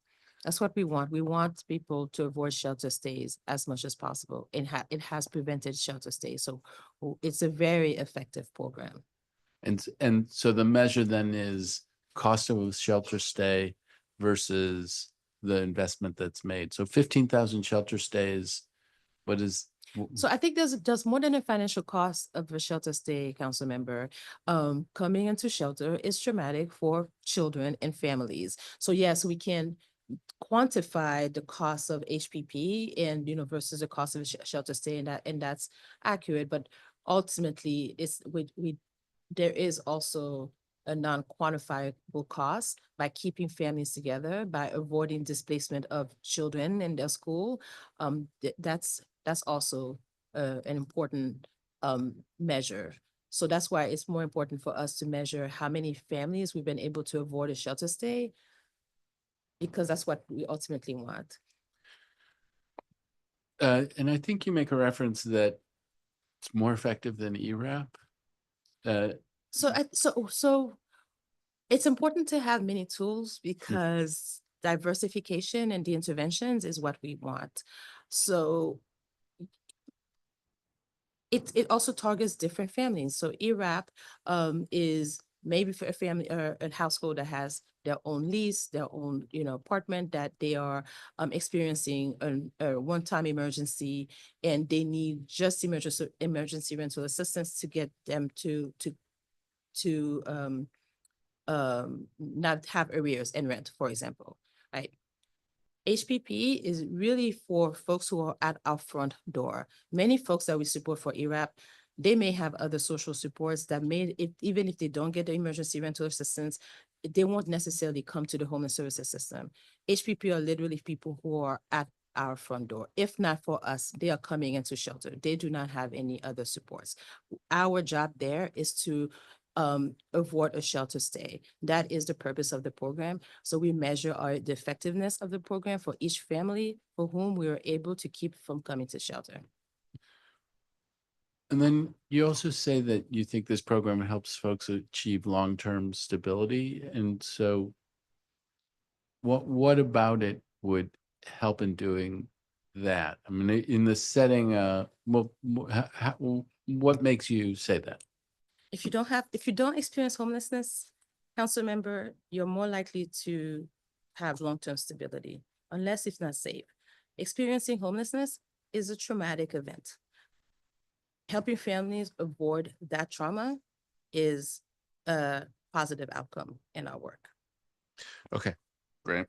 That's what we want. We want people to avoid shelter stays as much as possible. And it has prevented shelter stays. So it's a very effective program. And so the measure then is cost of a shelter stay versus the investment that's made. So 15,000 shelter stays, what is? So I think there's more than a financial cost of a shelter stay, council member. Coming into shelter is traumatic for children and families. So yes, we can quantify the cost of HPP and versus the cost of a shelter stay, and that's accurate. But ultimately, there is also a non-quantifiable cost by keeping families together, by avoiding displacement of children in their school. That's also an important measure. So that's why it's more important for us to measure how many families we've been able to avoid a shelter stay, because that's what we ultimately want. And I think you make a reference that it's more effective than ERAP. So it's important to have many tools because diversification and the interventions is what we want. So it also targets different families. So ERAP is maybe for a family or a household that has their own lease, their own, apartment, that they are experiencing a one-time emergency, and they need just emergency rental assistance to get them to not have arrears in rent, for example, right? HPP is really for folks who are at our front door. Many folks that we support for ERAP, they may have other social supports that even if they don't get the emergency rental assistance, they won't necessarily come to the homeless services system. HPP are literally people who are at our front door. If not for us, they are coming into shelter. They do not have any other supports. Our job there is to avoid a shelter stay. That is the purpose of the program. So we measure the effectiveness of the program for each family for whom we are able to keep from coming to shelter. And then you also say that you think this program helps folks achieve long-term stability. And so what about it would help in doing that? I mean, in the setting, what makes you say that? If you don't experience homelessness, council member, you're more likely to have long-term stability, unless it's not safe. Experiencing homelessness is a traumatic event. Helping families avoid that trauma is a positive outcome in our work. Okay, great.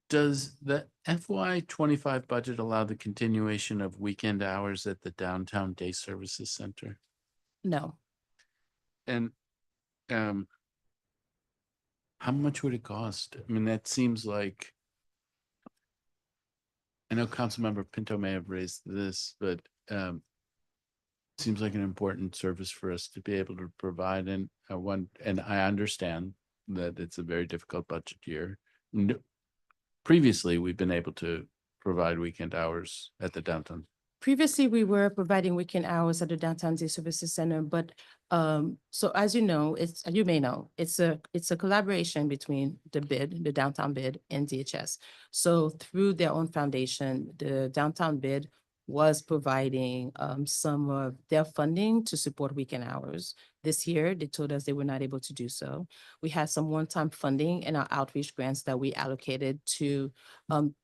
Does the FY25 budget allow the continuation of weekend hours at the Downtown Day Services Center? No, And how much would it cost? I mean, that seems like, I know Councilmember Pinto may have raised this, but seems like an important service for us to be able to provide. And I understand that it's a very difficult budget year. Previously, we've been able to provide weekend hours at the downtown. previously we were providing weekend hours at the Downtown Day Services Center, but so as you know, you may know, it's a collaboration between the downtown bid and DHS. So through their own foundation, the downtown bid was providing some of their funding to support weekend hours. This year, they told us they were not able to do so. We had some one-time funding in our outreach grants that we allocated to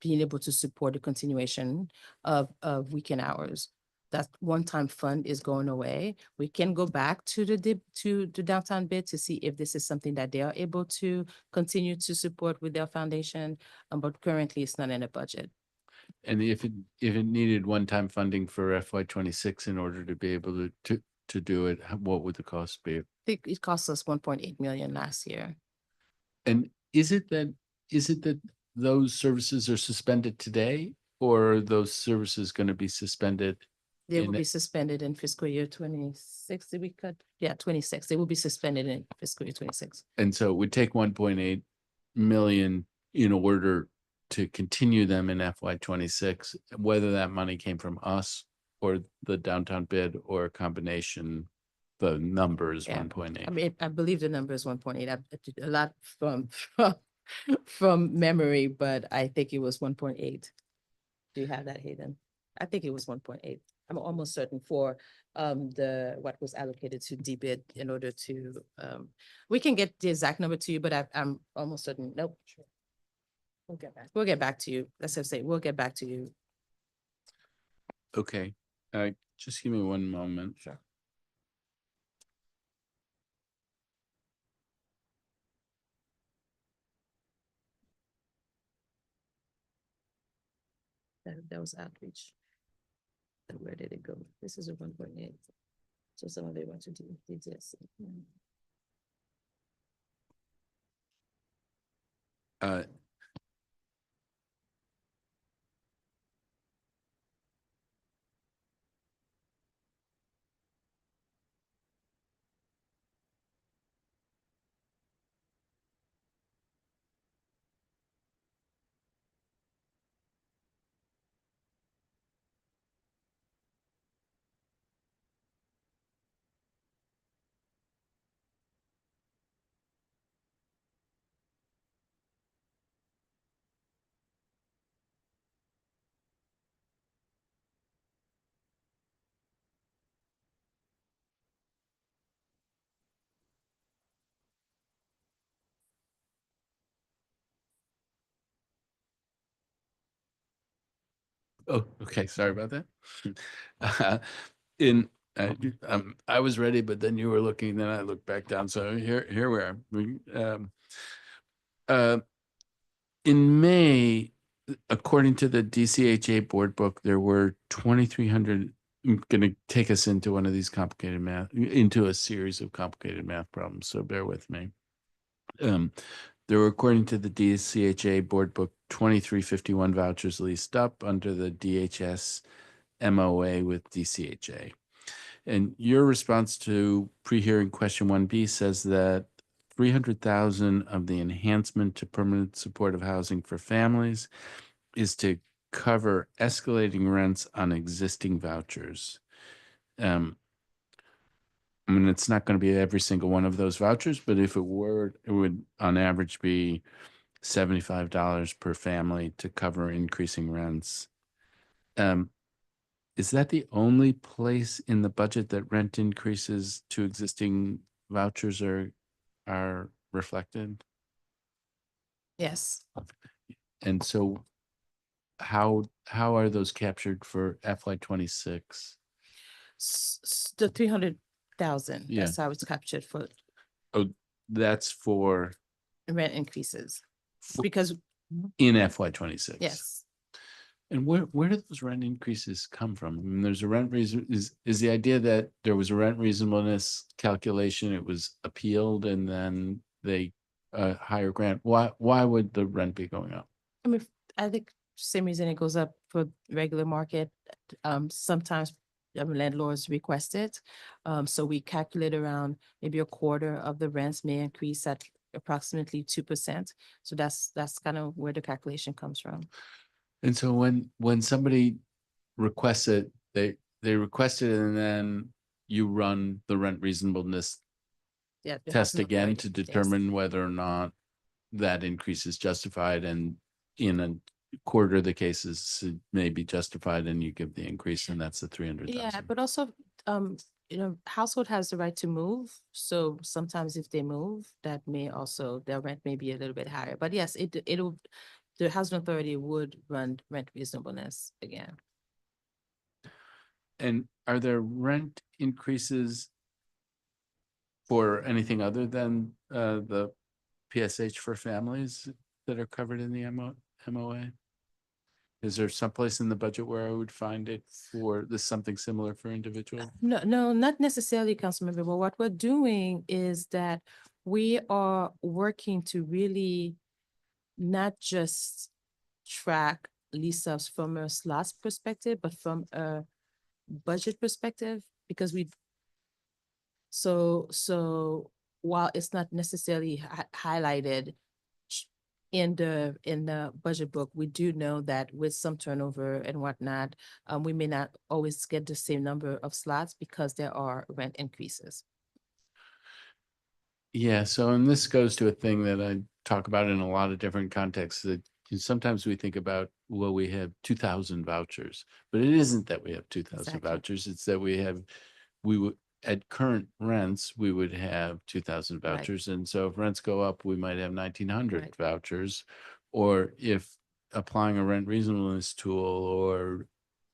being able to support the continuation of weekend hours. That one-time fund is going away. We can go back to the downtown bid to see if this is something that they are able to continue to support with their foundation, but currently it's not in the budget. And if it needed one-time funding for FY26 in order to be able to do it, what would the cost be? I think it cost us 1.8 million last year. And is it that those services are suspended today, or are those services going to be suspended? They will be suspended in fiscal year 26. Did we cut? Yeah, 26. They will be suspended in fiscal year 26. And so it would take 1.8 million in order to continue them in FY26, whether that money came from us or the downtown bid or a combination. The number is Yeah. 1.8. I mean, I believe the number is 1.8. A lot from memory, but I think it was 1.8. Do you have that, Hayden? I think it was 1.8. I'm almost certain for what was allocated to DBID in order to we can get the exact number to you, but I'm almost certain. Nope. We'll get back to you. Let's just say we'll get back to you. Okay, just give me one moment. Sure. That was outreach. And where did it go? This is a 1.8. So some of it went to DTS. Oh, okay, sorry about that. Uh, In, I was ready, but then you were looking, then I looked back down, so here we are. Uh, In May, according to the DCHA board book, there were 2,300. I'm gonna take us into one of these complicated math, into a series of complicated math problems, so bear with me. There were, according to the DCHA board book, 2,351 vouchers leased up under the DHS MOA with DCHA. And your response to pre-hearing question 1B says that 300,000 of the enhancement to permanent supportive housing for families is to cover escalating rents on existing vouchers. I mean, it's not going to be every single one of those vouchers, but if it were, it would on average be $75 per family to cover increasing rents. Is that the only place in the budget that rent increases to existing vouchers are reflected? Yes. And so how are those captured for FY 26? The 300,000, Yeah. that's how it's captured for Oh, that's for rent increases. for- Because, in FY 26. yes, And where do those rent increases come from? I mean, there's a rent reason, is the idea that there was a rent reasonableness calculation, it was appealed, and then they higher grant. Why would the rent be going up? I mean, I think same reason it goes up for regular market. Sometimes landlords request it. So we calculate around maybe a quarter of the rents may increase at approximately 2%. So that's kind of where the calculation comes from. And so when somebody requests it, they request it, and then you run the rent reasonableness Yeah. the test housing again authority, to yes. determine whether or not that increase is justified, and in a quarter of the cases it may be justified and you give the increase, and that's the 300,000. Yeah, but also, household has the right to move. So sometimes if they move, that may also, their rent may be a little bit higher. But yes, the housing authority would run rent reasonableness again. And are there rent increases for anything other than the PSH for families that are covered in the MOA? Is there someplace in the budget where I would find it for this, something similar for individual? No, not necessarily, Councilmember, but what we're doing is that we are working to really not just track lease ups from a slots perspective, but from a budget perspective, because so while it's not necessarily highlighted in the budget book, we do know that with some turnover and whatnot, we may not always get the same number of slots because there are rent increases. Yeah, so and this goes to a thing that I talk about in a lot of different contexts, that sometimes we think about, well, we have 2,000 vouchers, but it isn't that we have 2,000 Exactly. vouchers. It's that we would, at current rents, we would have 2,000 Right. vouchers. And so if rents go up, we might have 1,900 Right. vouchers. Or if applying a rent reasonableness tool or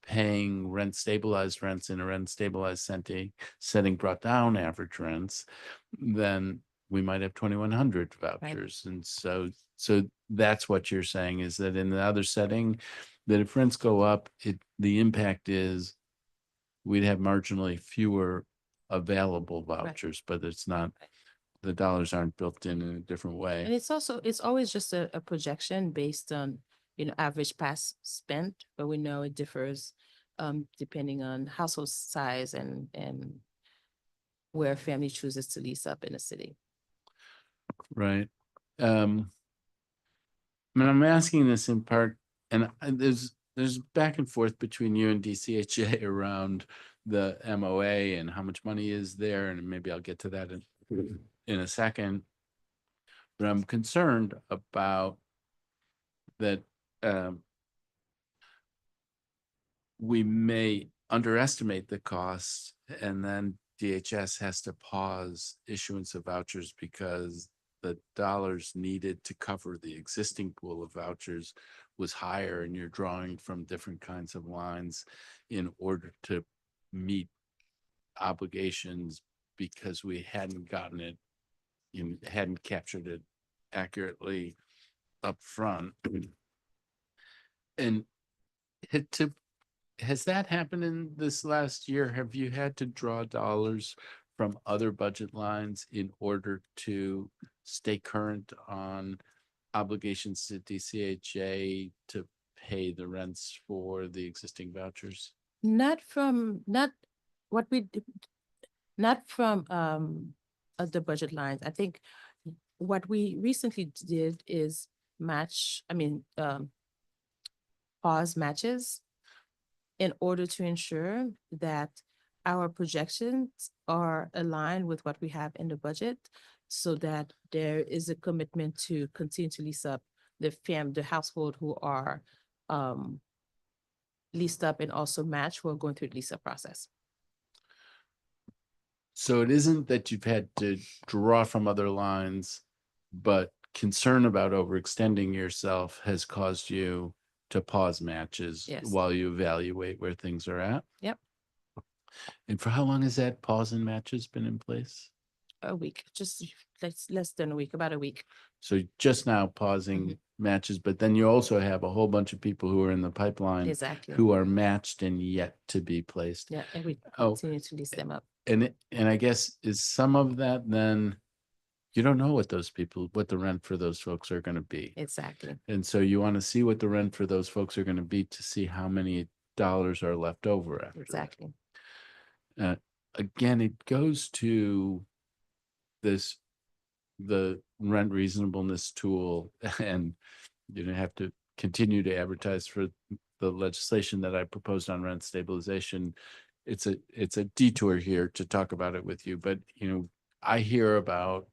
paying rent stabilized rents in a rent stabilized setting brought down average rents, then we might have 2,100 vouchers. And so that's what you're saying, is that in the other setting, that if rents go up, the impact is we'd have marginally fewer available vouchers, but it's not, the dollars aren't built in a different And way. it's always just a projection based on, average past spent, but we know it differs depending on household size and where a family chooses to lease up in a city. Right. I mean, I'm asking this in part, and there's back and forth between you and DCHA around the MOA and how much money is there, and maybe I'll get to that in a second. But I'm concerned about that we may underestimate the costs, and then DHS has to pause issuance of vouchers because the dollars needed to cover the existing pool of vouchers was higher, and you're drawing from different kinds of lines in order to meet obligations because we hadn't gotten it, hadn't captured it accurately up front. And has that happened in this last year? Have you had to draw dollars from other budget lines in order to stay current on obligations to DCHA to pay the rents for the existing vouchers? Not from, not what we, not from the budget lines. I think what we recently did is pause matches in order to ensure that our projections are aligned with what we have in the budget, so that there is a commitment to continue to lease up the household who are leased up, and also match who are going through the lease up process. So it isn't that you've had to draw from other lines, but concern about overextending yourself has caused you to pause matches Yes. while you evaluate where things are at? Yep. And for how long has that pause in matches been in place? A week, just less than a week, about a week. So just now pausing matches, but then you also have a whole bunch of people who are in the pipeline Exactly. who are matched and yet to be placed. Yeah, and we Oh. continue to lease them up. And I guess is some of that then, you don't know what the rent for those folks are going to be. Exactly. And so you want to see what the rent for those folks are going to be to see how many dollars are left over after that. Exactly. Again, it goes to the rent reasonableness tool, and you don't have to continue to advertise for the legislation that I proposed on rent stabilization. It's a detour here to talk about it with you, but I hear about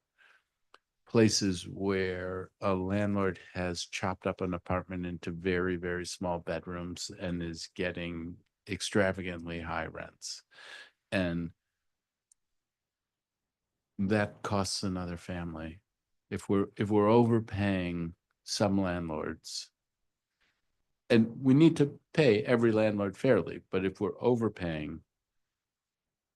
places where a landlord has chopped up an apartment into very, very small bedrooms and is getting extravagantly high rents. And that costs another family. If we're overpaying some landlords, and we need to pay every landlord fairly, but if we're overpaying,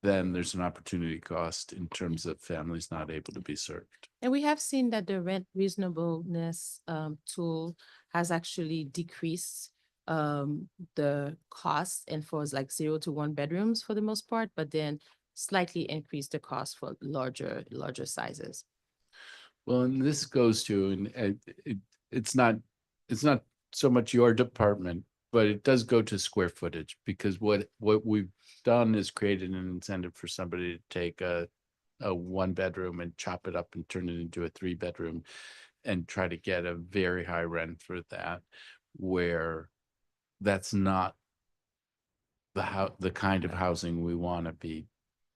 then there's an opportunity cost in terms of families not able to be served. And we have seen that the rent reasonableness tool has actually decreased the cost, and for like 0 to 1 bedrooms for the most part, but then slightly increased the cost for larger sizes. Well, and this goes to, and it's not so much your department, but it does go to square footage, because what we've done is created an incentive for somebody to take a 1 bedroom and chop it up and turn it into a 3 bedroom and try to get a very high rent for that, where that's not the kind of housing we want to be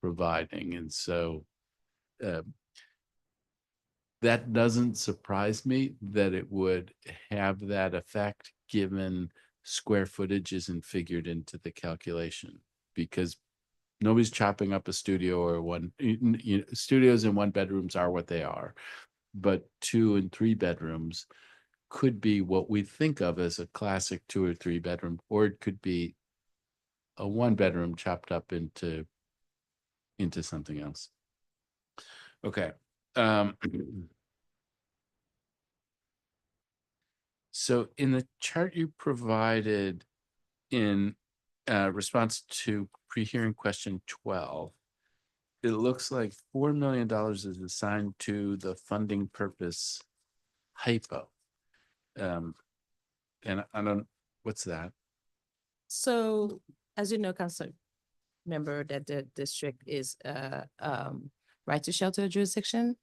providing. And so that doesn't surprise me that it would have that effect, given square footage isn't figured into the calculation, because nobody's chopping up a studio or one. Studios and 1 bedrooms are what they are, but 2 and 3 bedrooms could be what we think of as a classic 2 or 3 bedroom, or it could be a 1 bedroom chopped up into something else. Okay. So in the chart you provided in response to pre-hearing question 12, it looks like $4 million is assigned to the funding purpose hypo. And I don't, what's that? So, as you know, Council member, that the district is right to shelter jurisdiction.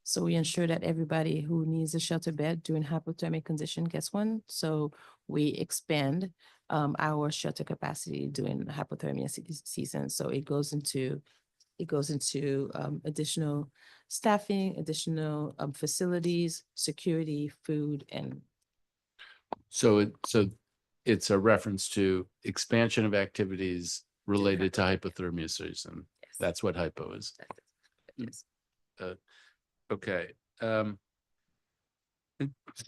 So we ensure that everybody who needs a shelter bed during hypothermic condition gets one. So we expand our shelter capacity during hypothermia season. So it goes into additional staffing, additional facilities, security, food, and So it's a reference to expansion of activities related to hypothermia season. yes. That's what hypo is. Yes. Okay.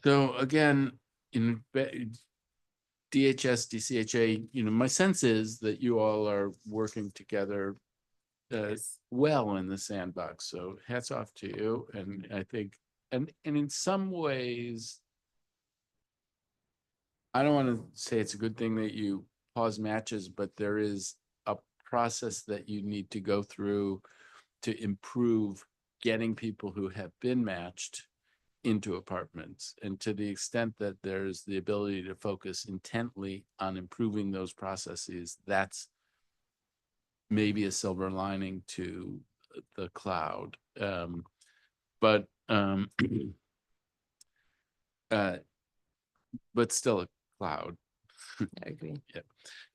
So again, in DHS, DCHA, my sense is that you all are working together well in the sandbox. So hats off to you. And I think, and in some ways, I don't want to say it's a good thing that you pause matches, but there is a process that you need to go through to improve getting people who have been matched into apartments. And to the extent that there's the ability to focus intently on improving those processes, that's maybe a silver lining to the cloud. But but still a cloud. I agree.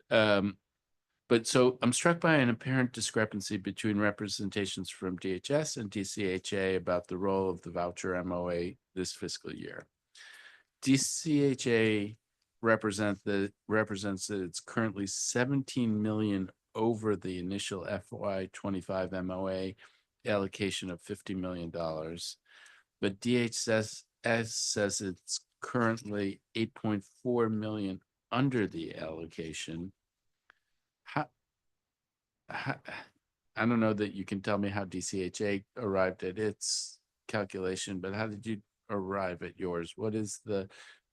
But so I'm struck by an apparent discrepancy between representations from DHS and DCHA about the role of the voucher MOA this fiscal year. DCHA represents that it's currently 17 million over the initial FY25 MOA allocation of $50 million. But DHS says it's currently 8.4 million under the allocation. How, I don't know that you can tell me how DCHA arrived at its calculation, but how did you arrive at yours? What is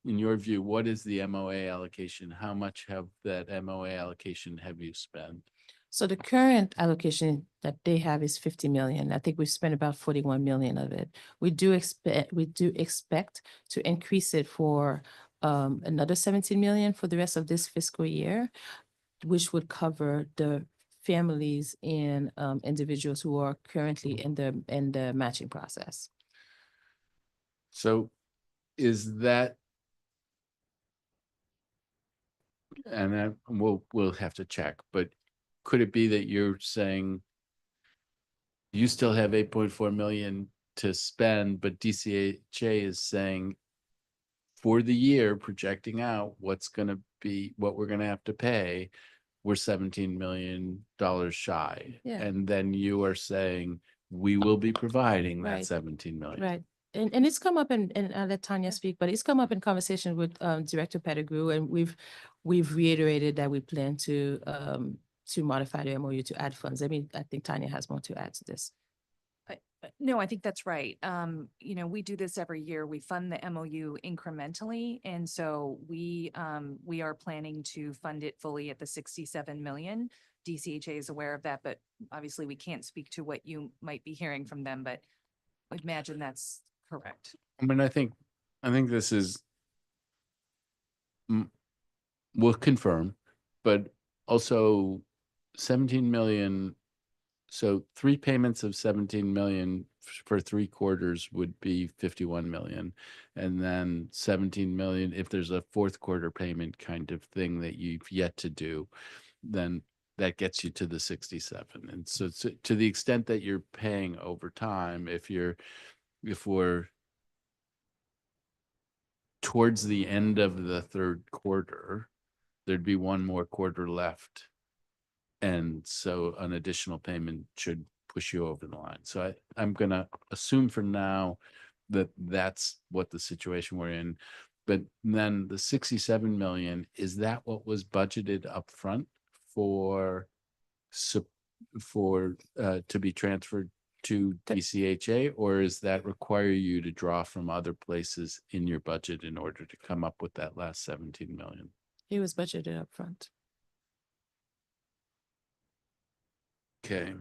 in your view, what is the MOA allocation? How much have that MOA allocation have you spent? So the current allocation that they have is 50 million. I think we've spent about 41 million of it. We do expect to increase it for another 17 million for the rest of this fiscal year, which would cover the families and individuals who are currently in the matching process. So is that, and we'll have to check, but could it be that you're saying you still have 8.4 million to spend, but DCHA is saying for the year projecting out what we're going to have to pay, we're $17 million shy. Yeah. And then you are saying we will be providing that Right. 17 million. Right. And it's come up and I'll let Tanya speak, but it's come up in conversation with Director Pettigrew, and we've reiterated that we plan to modify the MOU to add funds. I mean, I think Tanya has more to add to this. No, I think that's right. We do this every year. We fund the MOU incrementally. And so we are planning to fund it fully at the 67 million. DCHA is aware of that, but obviously we can't speak to what you might be hearing from them, but I imagine that's correct. I mean, I think this is, we'll confirm, but also 17 million. So 3 payments of 17 million for 3 quarters would be 51 million. And then 17 million, if there's a 4th quarter payment kind of thing that you've yet to do, then that gets you to the 67. And so to the extent that you're paying over time, if we're towards the end of the 3rd quarter, there'd be 1 more quarter left. And so an additional payment should push you over the line. So I'm going to assume for now that that's what the situation we're in. But then the 67 million, is that what was budgeted up front to be transferred to DCHA, or is that require you to draw from other places in your budget in order to come up with that last 17 million? It was budgeted up front. Okay.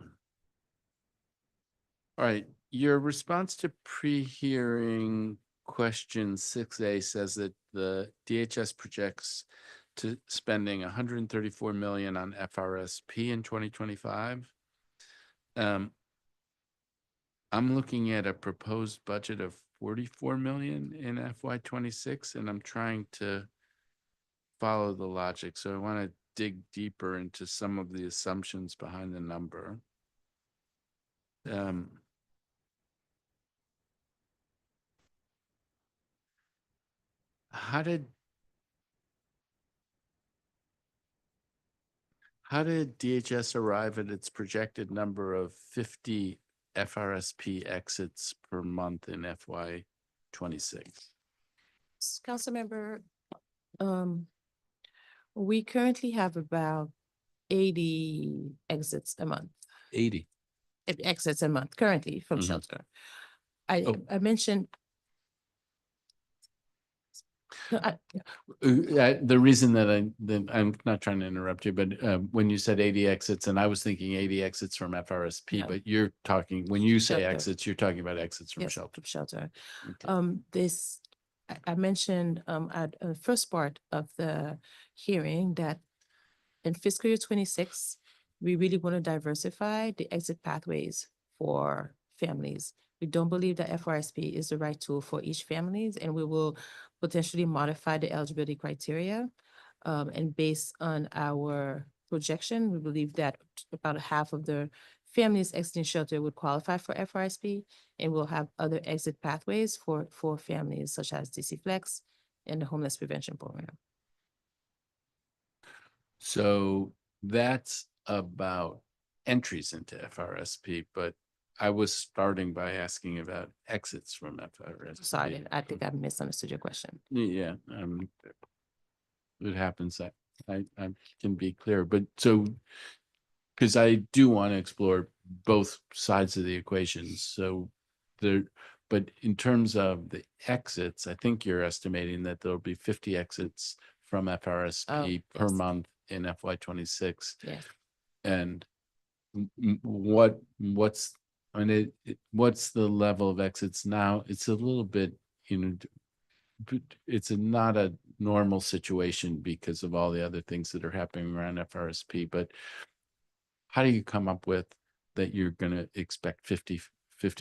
All right. Your response to pre-hearing question 6A says that the DHS projects to spending 134 million on FRSP in 2025. I'm looking at a proposed budget of 44 million in FY26, and I'm trying to follow the logic. So I want to dig deeper into some of the assumptions behind the number. How did DHS arrive at its projected number of 50 FRSP exits per month in FY26? Councilmember, we currently have about 80 exits a month. 80. Exits a month currently from Mhm. shelter. Oh. I mentioned. No, The reason that I'm not trying to interrupt you, but when you said 80 exits, and I was thinking 80 exits from FRSP, No. but you're talking, when you say Shelter. exits, you're talking about exits from Yes, shelter. from shelter. Okay. This, I mentioned, at the first part of the hearing that in fiscal year 26, we really want to diversify the exit pathways for families. We don't believe that FRSP is the right tool for each families, and we will potentially modify the eligibility criteria. And based on our projection, we believe that about half of the families exiting shelter would qualify for FRSP, and we'll have other exit pathways for families such as DC Flex and the homeless prevention program. So that's about entries into FRSP, but I was starting by asking about exits from FRSP. Sorry, I think I misunderstood your question. Yeah, it happens. I can be clear, but so, because I do want to explore both sides of the equation. So but in terms of the exits, I think you're estimating that there'll be 50 exits from FRSP per yes. month in FY 26. Yes. And what's, I mean, what's the level of exits now? It's a little bit, but it's not a normal situation because of all the other things that are happening around FRSP, but how do you come up with that you're going to expect 50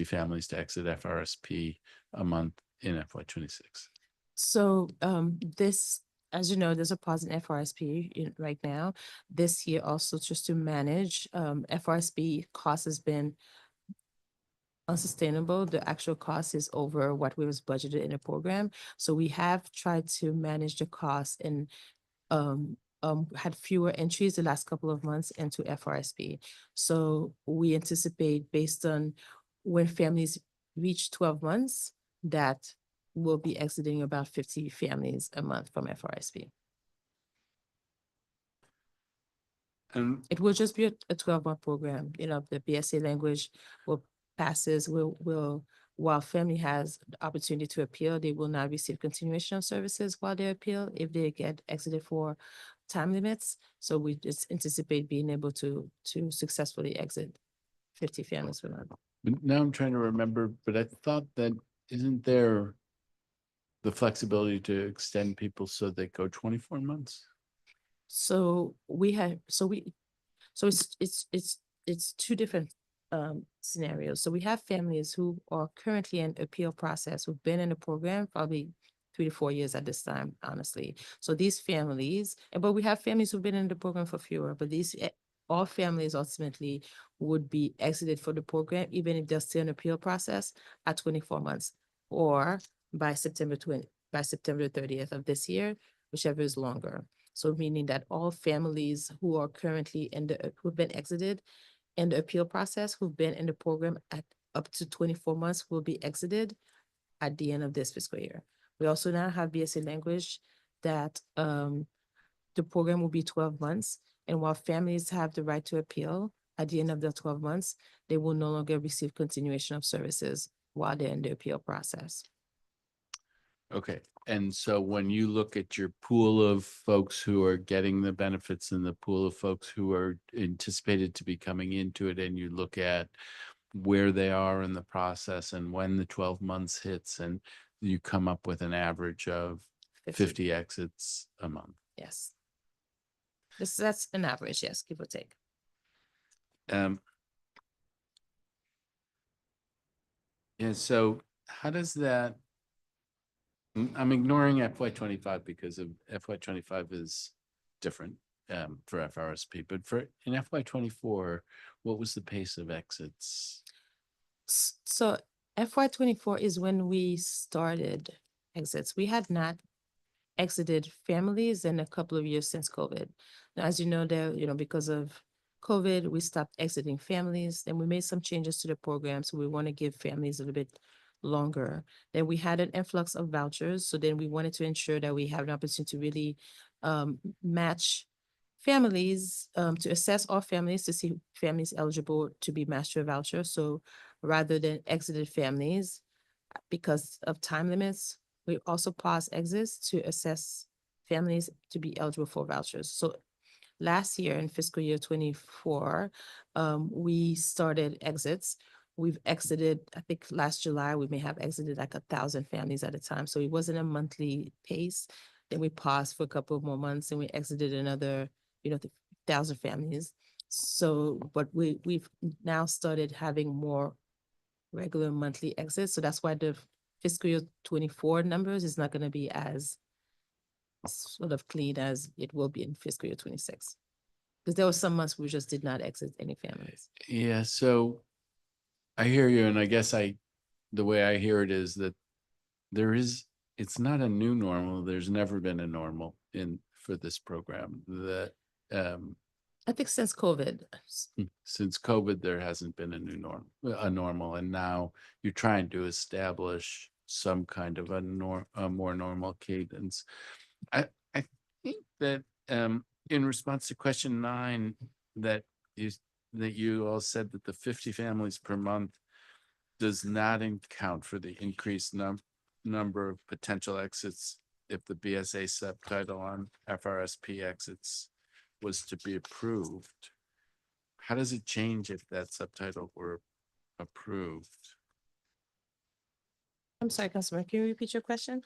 families to exit FRSP a month in FY 26? So this, as you know, there's a pause in FRSP right now. This year also just to manage FRSP cost has been unsustainable. The actual cost is over what was budgeted in the program. So we have tried to manage the cost and had fewer entries the last couple of months into FRSP. So we anticipate based on when families reach 12 months that we'll be exiting about 50 families a month from FRSP. And It will just be a 12-month program. The BSA language will while family has the opportunity to appeal, they will not receive continuation of services while they appeal if they get exited for time limits. So we just anticipate being able to successfully exit 50 families per month. but now I'm trying to remember, but I thought that isn't there the flexibility to extend people so they go 24 months? So it's two different scenarios. So we have families who are currently in appeal process, who've been in the program probably 3 to 4 years at this time, honestly. So these families, but we have families who've been in the program for fewer, but all families ultimately would be exited for the program, even if they're still in appeal process at 24 months or by September 30th of this year, whichever is longer. So meaning that all families who are currently who've been exited in the appeal process, who've been in the program at up to 24 months will be exited at the end of this fiscal year. We also now have BSA language that the program will be 12 months. And while families have the right to appeal at the end of the 12 months, they will no longer receive continuation of services while they're in the appeal process. Okay. And so when you look at your pool of folks who are getting the benefits and the pool of folks who are anticipated to be coming into it, and you look at where they are in the process and when the 12 months hits, and you come up with an average of 50 exits a month. Yes. That's an average, yes, give or take. Yeah, so how does that, I'm ignoring FY 25 because of FY 25 is different for FRSP, but in FY 24, what was the pace of exits? So FY 24 is when we started exits. We had not exited families in a couple of years since COVID. Now, as you know, because of COVID, we stopped exiting families and we made some changes to the program. So we want to give families a little bit longer. Then we had an influx of vouchers, so then we wanted to ensure that we have an opportunity to really match families, to assess all families to see families eligible to be matched to a voucher. So rather than exited families, because of time limits, we also paused exits to assess families to be eligible for vouchers. So last year in fiscal year 24, we started exits. We've exited, I think last July, we may have exited like 1,000 families at a time. So it wasn't a monthly pace. Then we paused for a couple of more months and we exited another, 1,000 families. So, but we've now started having more regular monthly exits. So that's why the fiscal year 24 numbers is not going to be as sort of clean as it will be in fiscal year 26. Because there were some months we just did not exit any families. Yeah, so I hear you, and I guess the way I hear it is that it's not a new normal. There's never been a normal for this program. That I think since COVID. since COVID, there hasn't been a normal, and now you're trying to establish some kind of a more normal cadence. I think that in response to question 9, that you all said that the 50 families per month does not account for the increased number of potential exits if the BSA subtitle on FRSP exits was to be approved. How does it change if that subtitle were approved? I'm sorry, Councilman, can you repeat your question?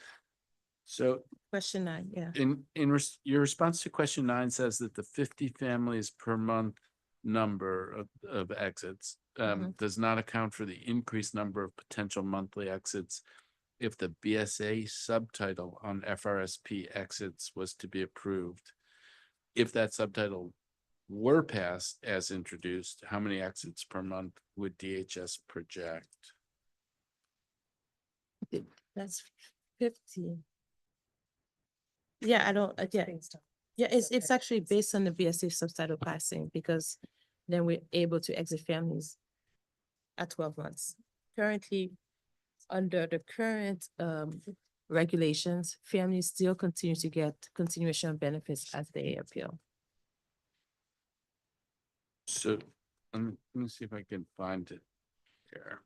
So Question 9, yeah. your response to question 9 says that the 50 families per month number of exits does not account for the increased number of potential monthly exits if the BSA subtitle on FRSP exits was to be approved. If that subtitle were passed as introduced, how many exits per month would DHS project? That's 50. Yeah, I don't, yeah. Yeah, it's actually based on the BSA subtitle passing because then we're able to exit families at 12 months. Currently, under the current regulations, families still continue to get continuation of benefits as they appeal. So let me see if I can find it here.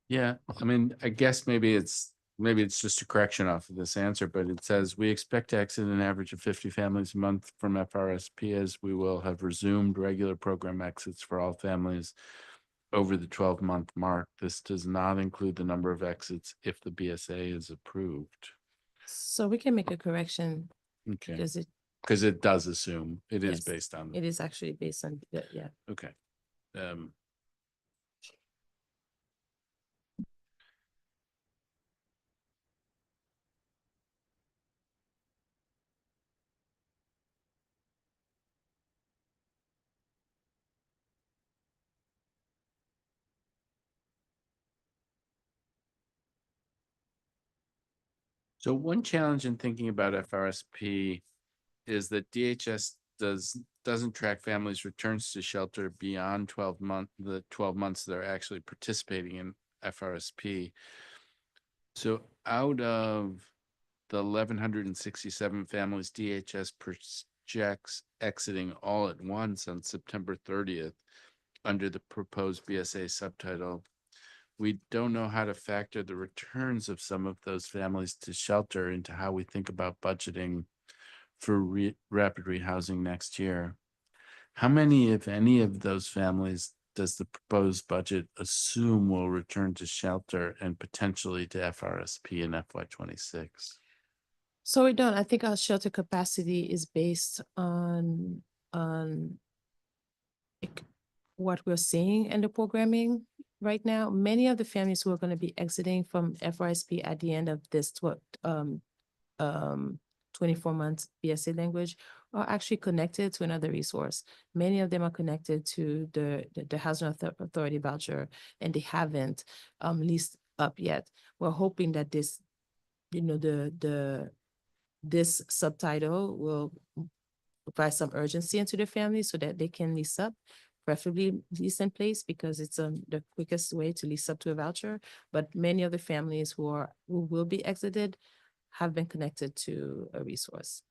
Yeah, I mean, I guess maybe it's just a correction off of this answer, but it says we expect to exit an average of 50 families a month from FRSP as we will have resumed regular program exits for all families over the 12-month mark. This does not include the number of exits if the BSA is approved. So we can make a correction Okay, because it does assume it is Yes, based on, it is actually based on, yeah. okay. So one challenge in thinking about FRSP is that DHS doesn't track families' returns to shelter beyond the 12 months they're actually participating in FRSP. So out of the 1,167 families DHS projects exiting all at once on September 30th under the proposed BSA subtitle, we don't know how to factor the returns of some of those families to shelter into how we think about budgeting for rapid rehousing next year. How many, if any, of those families does the proposed budget assume will return to shelter and potentially to FRSP in FY26? So we don't, I think our shelter capacity is based on like, what we're seeing in the programming right now. Many of the families who are going to be exiting from FRSP at the end of this 24 months BSA language are actually connected to another resource. Many of them are connected to the Housing Authority voucher, and they haven't leased up yet. We're hoping that this, this subtitle will provide some urgency into the family so that they can lease up, preferably lease in place, because it's the quickest way to lease up to a voucher. But many of the families who will be exited have been connected to a resource.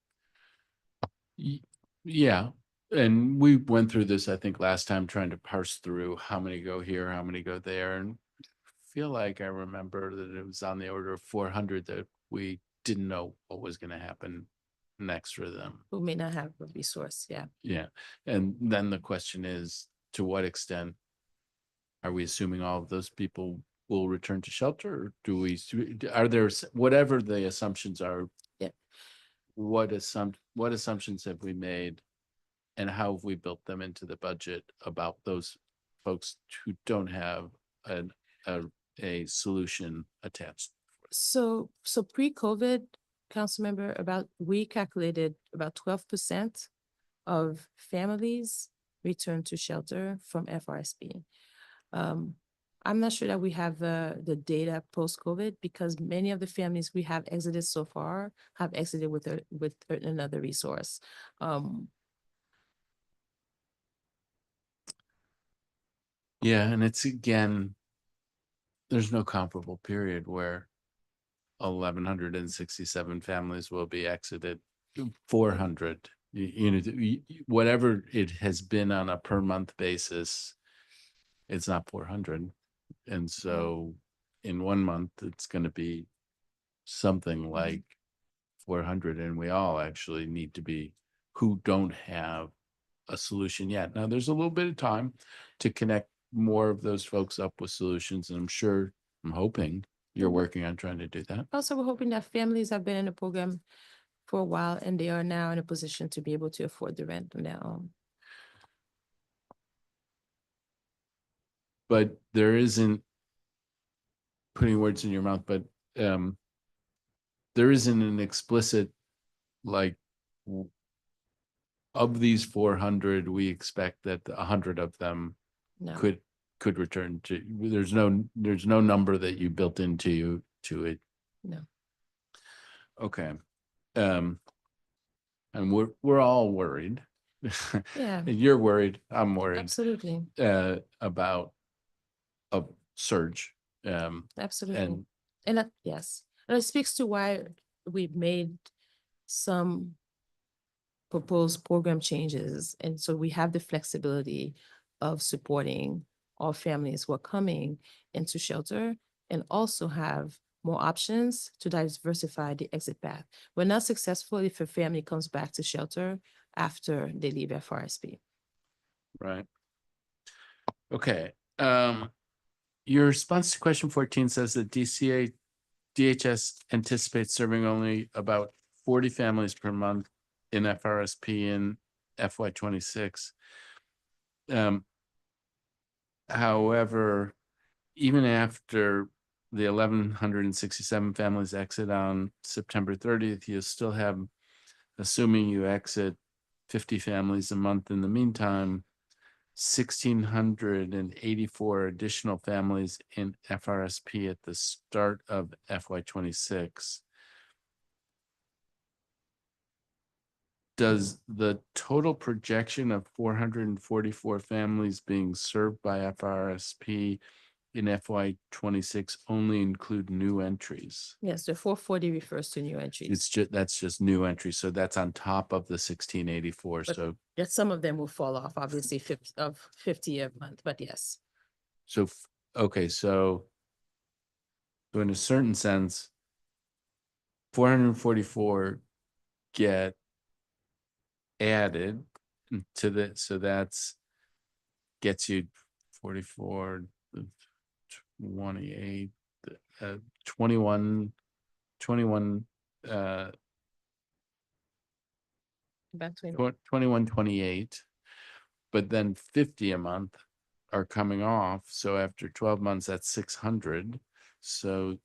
Yeah, and we went through this, I think, last time, trying to parse through how many go here, how many go there, and feel like I remember that it was on the order of 400 that we didn't know what was going to happen next for them. Who may not have a resource, yeah. Yeah, and then the question is, to what extent are we assuming all of those people will return to shelter? Or are there, whatever the assumptions are? Yeah. What assumptions have we made, and how have we built them into the budget about those folks who don't have a solution attached? So pre-COVID, Councilmember, we calculated about 12% of families returned to shelter from FRSP. I'm not sure that we have the data post-COVID, because many of the families we have exited so far have exited with another resource. Yeah, and it's, again, there's no comparable period where 1,167 families will be exited. 400, whatever it has been on a per month basis, it's not 400. And so in 1 month, it's going to be something like 400. And we all actually need to be, who don't have a solution yet. Now, there's a little bit of time to connect more of those folks up with solutions. And I'm hoping you're working on trying to do that. Also, we're hoping that families have been in the program for a while and they are now in a position to be able to afford the rent on their own. But there isn't, putting words in your mouth, but there isn't an explicit, like, of these 400, we expect that 100 of them No. could return to, there's no number that you built into it. No. Okay. And we're all worried. Yeah. And you're worried, I'm worried Absolutely. about a surge. Absolutely. And that, yes, and it speaks to why we've made some proposed program changes. And so we have the flexibility of supporting all families who are coming into shelter, and also have more options to diversify the exit path. We're not successful if a family comes back to shelter after they leave FRSP. Right. Okay. Your response to question 14 says that DHS anticipates serving only about 40 families per month in FRSP in FY26. However, even after the 1,167 families exit on September 30th, you still have, assuming you exit 50 families a month in the meantime, 1,684 additional families in FRSP at the start of FY26. Does the total projection of 444 families being served by FRSP in FY26 only include new entries? Yes, the 440 refers to new entries. That's just new entries. So that's on top of the 1,684. But So yes, some of them will fall off, obviously 50 a month, but yes. So, okay, so in a certain sense, 444 get added, to the, so that's gets you 44, 28, 21, 21, About 20. 21, 28, but then 50 a month are coming off. So after 12 months, that's 600. So,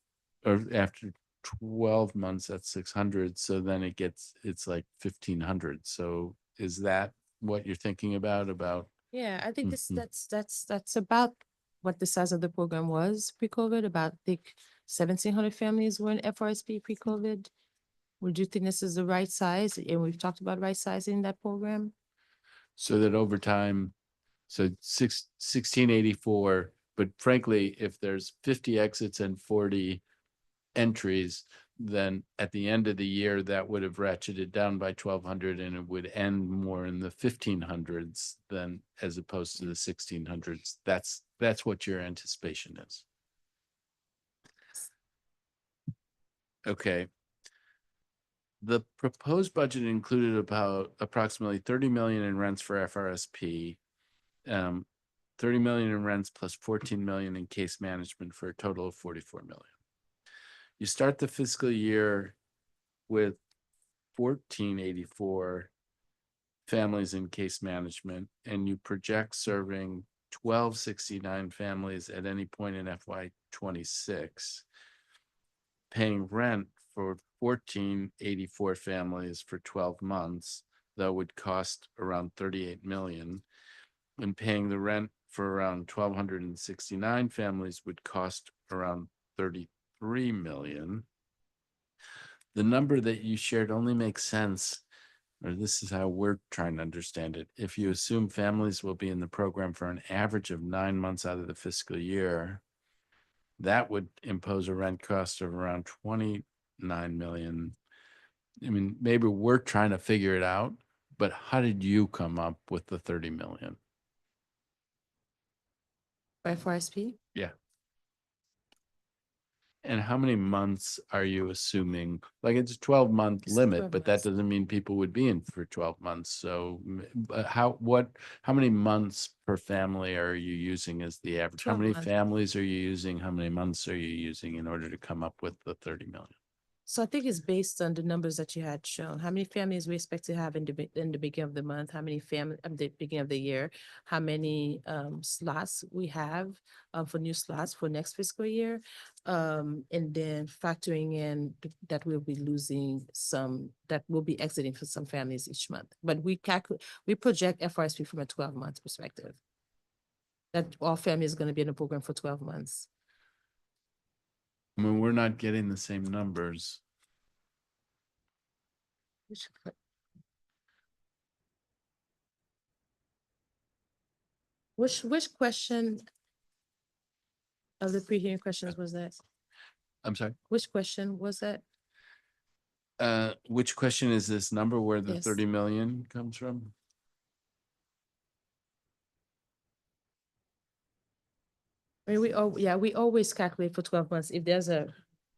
or after 12 months, that's 600. So then it's like 1,500. So is that what you're thinking about? Yeah, I think this, Mhm. that's about what the size of the program was pre-COVID, about, I think, 1,700 families were in FRSP pre-COVID. Would you think this is the right size? And we've talked about right sizing that program? So that over time, so 1684, but frankly, if there's 50 exits and 40 entries, then at the end of the year, that would have ratcheted down by 1,200 and it would end more in the 1,500s than as opposed to the 1,600s. That's what your anticipation is. Okay. The proposed budget included about approximately 30 million in rents for FRSP, 30 million in rents plus 14 million in case management for a total of 44 million. You start the fiscal year with 1,484 families in case management, and you project serving 1,269 families at any point in FY26, paying rent for 1,484 families for 12 months, that would cost around 38 million, and paying the rent for around 1,269 families would cost around 33 million. The number that you shared only makes sense, or this is how we're trying to understand it, if you assume families will be in the program for an average of 9 months out of the fiscal year. That would impose a rent cost of around 29 million. I mean, maybe we're trying to figure it out, but how did you come up with the 30 million? For FRSP? Yeah. And how many months are you assuming? Like, it's a 12-month It's limit, 12 but that months. doesn't mean people would be in for 12 months. So but how many months per family are you using as the average? How 12 many months. families are you using? How many months are you using in order to come up with the 30 million? So I think it's based on the numbers that you had shown. How many families we expect to have in the beginning of the month? How many family at the beginning of the year? How many slots we have for new slots for next fiscal year? And then factoring in that we'll be losing some, that will be exiting for some families each month. But we project FRSP from a 12-month perspective. That all families are going to be in the program for 12 months. I mean, we're not getting the same numbers. Which question of the pre-hearing questions was that? I'm sorry. Which question was that? Which question is this number where the Yes. 30 million comes from? I mean, we always calculate for 12 months. If there's a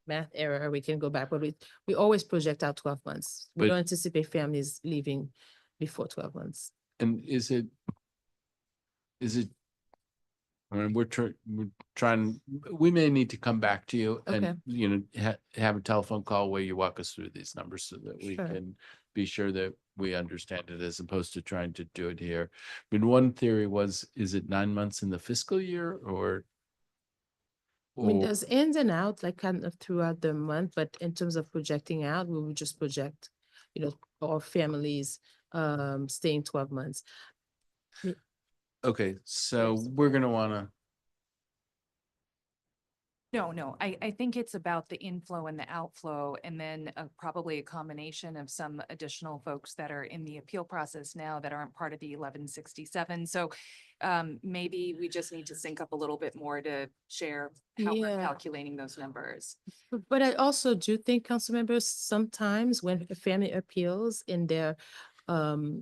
math error, we can go back, but we always project out 12 months. We But- don't anticipate families leaving before 12 months. And is it, I mean, we're trying, we may need to come back to you Okay. and, you know, have a telephone call where you walk us through these numbers so that we Sure. can be sure that we understand it as opposed to trying to do it here. I mean, one theory was, is it 9 months in the fiscal year or? I mean, or- there's ins and outs like kind of throughout the month, but in terms of projecting out, we would just project, all families staying 12 months. Okay, so Yes. we're gonna wanna, No, I think it's about the inflow and the outflow, and then probably a combination of some additional folks that are in the appeal process now that aren't part of the 1167. So maybe we just need to sync up a little bit more to share how we're Yeah. calculating those numbers. But I also do think, council members, sometimes when a family appeals and their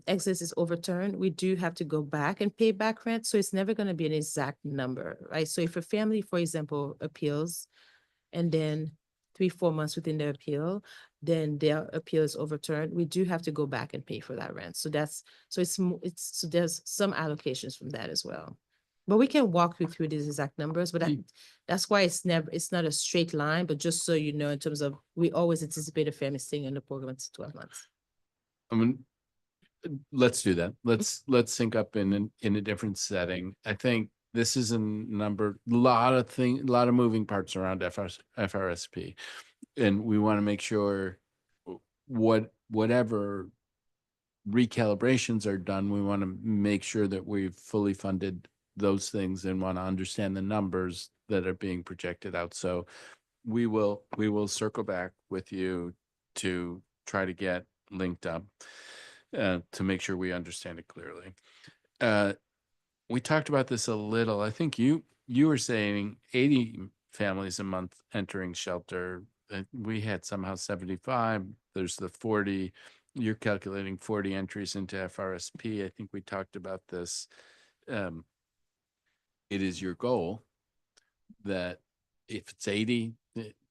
exit is overturned, we do have to go back and pay back rent. So it's never going to be an exact number, right? So if a family, for example, appeals and then 3-4 months within their appeal, then their appeal is overturned, we do have to go back and pay for that rent. So so there's some allocations from that as well. But we can walk you through these exact numbers, but that's why it's not a straight line, but just so you know, in terms of, we always anticipate a family staying in the program to 12 months. I mean, let's do that. Let's sync up in a different setting. I think this is a lot of moving parts around FRSP. And we want to make sure whatever recalibrations are done, we want to make sure that we've fully funded those things and want to understand the numbers that are being projected out. So we will circle back with you to try to get linked up to make sure we understand it clearly. We talked about this a little. I think you were saying 80 families a month entering shelter. We had somehow 75. There's the 40. You're calculating 40 entries into FRSP. I think we talked about this. It is your goal that if it's 80,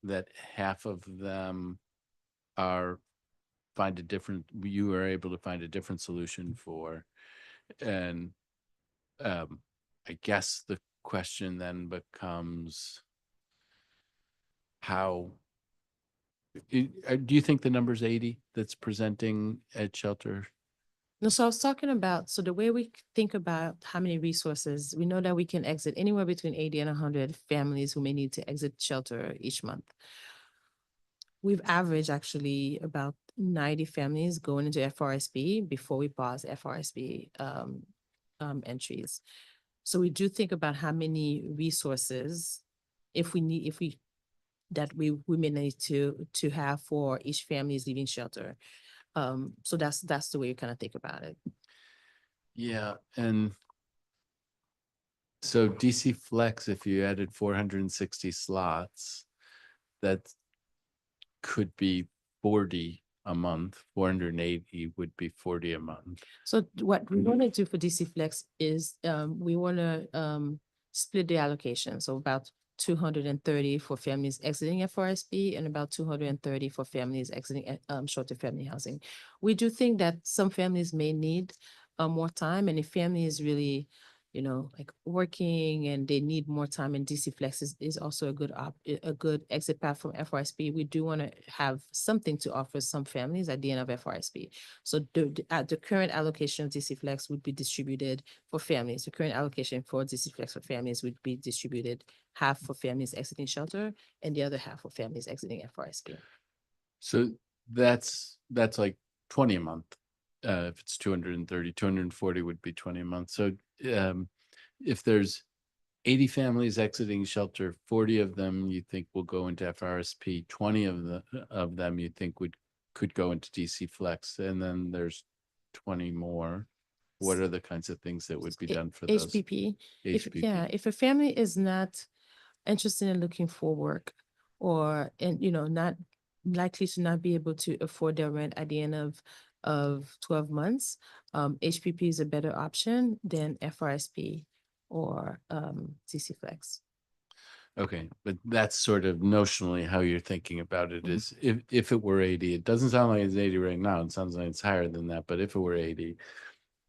that half of them you are able to find a different solution for. And I guess the question then becomes, how do you think the number's 80 that's presenting at shelter? No, so I was talking about, so the way we think about how many resources, we know that we can exit anywhere between 80 and 100 families who may need to exit shelter each month. We've averaged actually about 90 families going into FRSP before we pause FRSP entries. So we do think about how many resources we may need to have for each family is leaving shelter. So that's the way you kind of think about it. Yeah. And so DC Flex, if you added 460 slots, that could be 40 a month. 480 would be 40 a month. So what we want to do for DC Flex is we want to split the allocation. So about 230 for families exiting FRSP and about 230 for families exiting short-term family housing. We do think that some families may need more time, and if family is really, like working and they need more time, and DC Flex is also a good exit path from FRSP. We do want to have something to offer some families at the end of FRSP. So the current allocation of DC Flex would be distributed for families. The current allocation for DC Flex for families would be distributed half for families exiting shelter and the other half for families exiting FRSP. So that's like 20 a month. If it's 230, 240 would be 20 a month. So if there's 80 families exiting shelter, 40 of them you think will go into FRSP, 20 of them you think could go into DC Flex, and then there's 20 more. What are the kinds of things that would be done for those? HPP. HPP. If a family is not interested in looking for work, or not likely to not be able to afford their rent at the end of 12 months, HPP is a better option than FRSP or DC Flex. Okay, but that's sort of notionally how you're thinking about it. Is if it were 80, it doesn't sound like it's 80 right now. It sounds like it's higher than that. But if it were 80,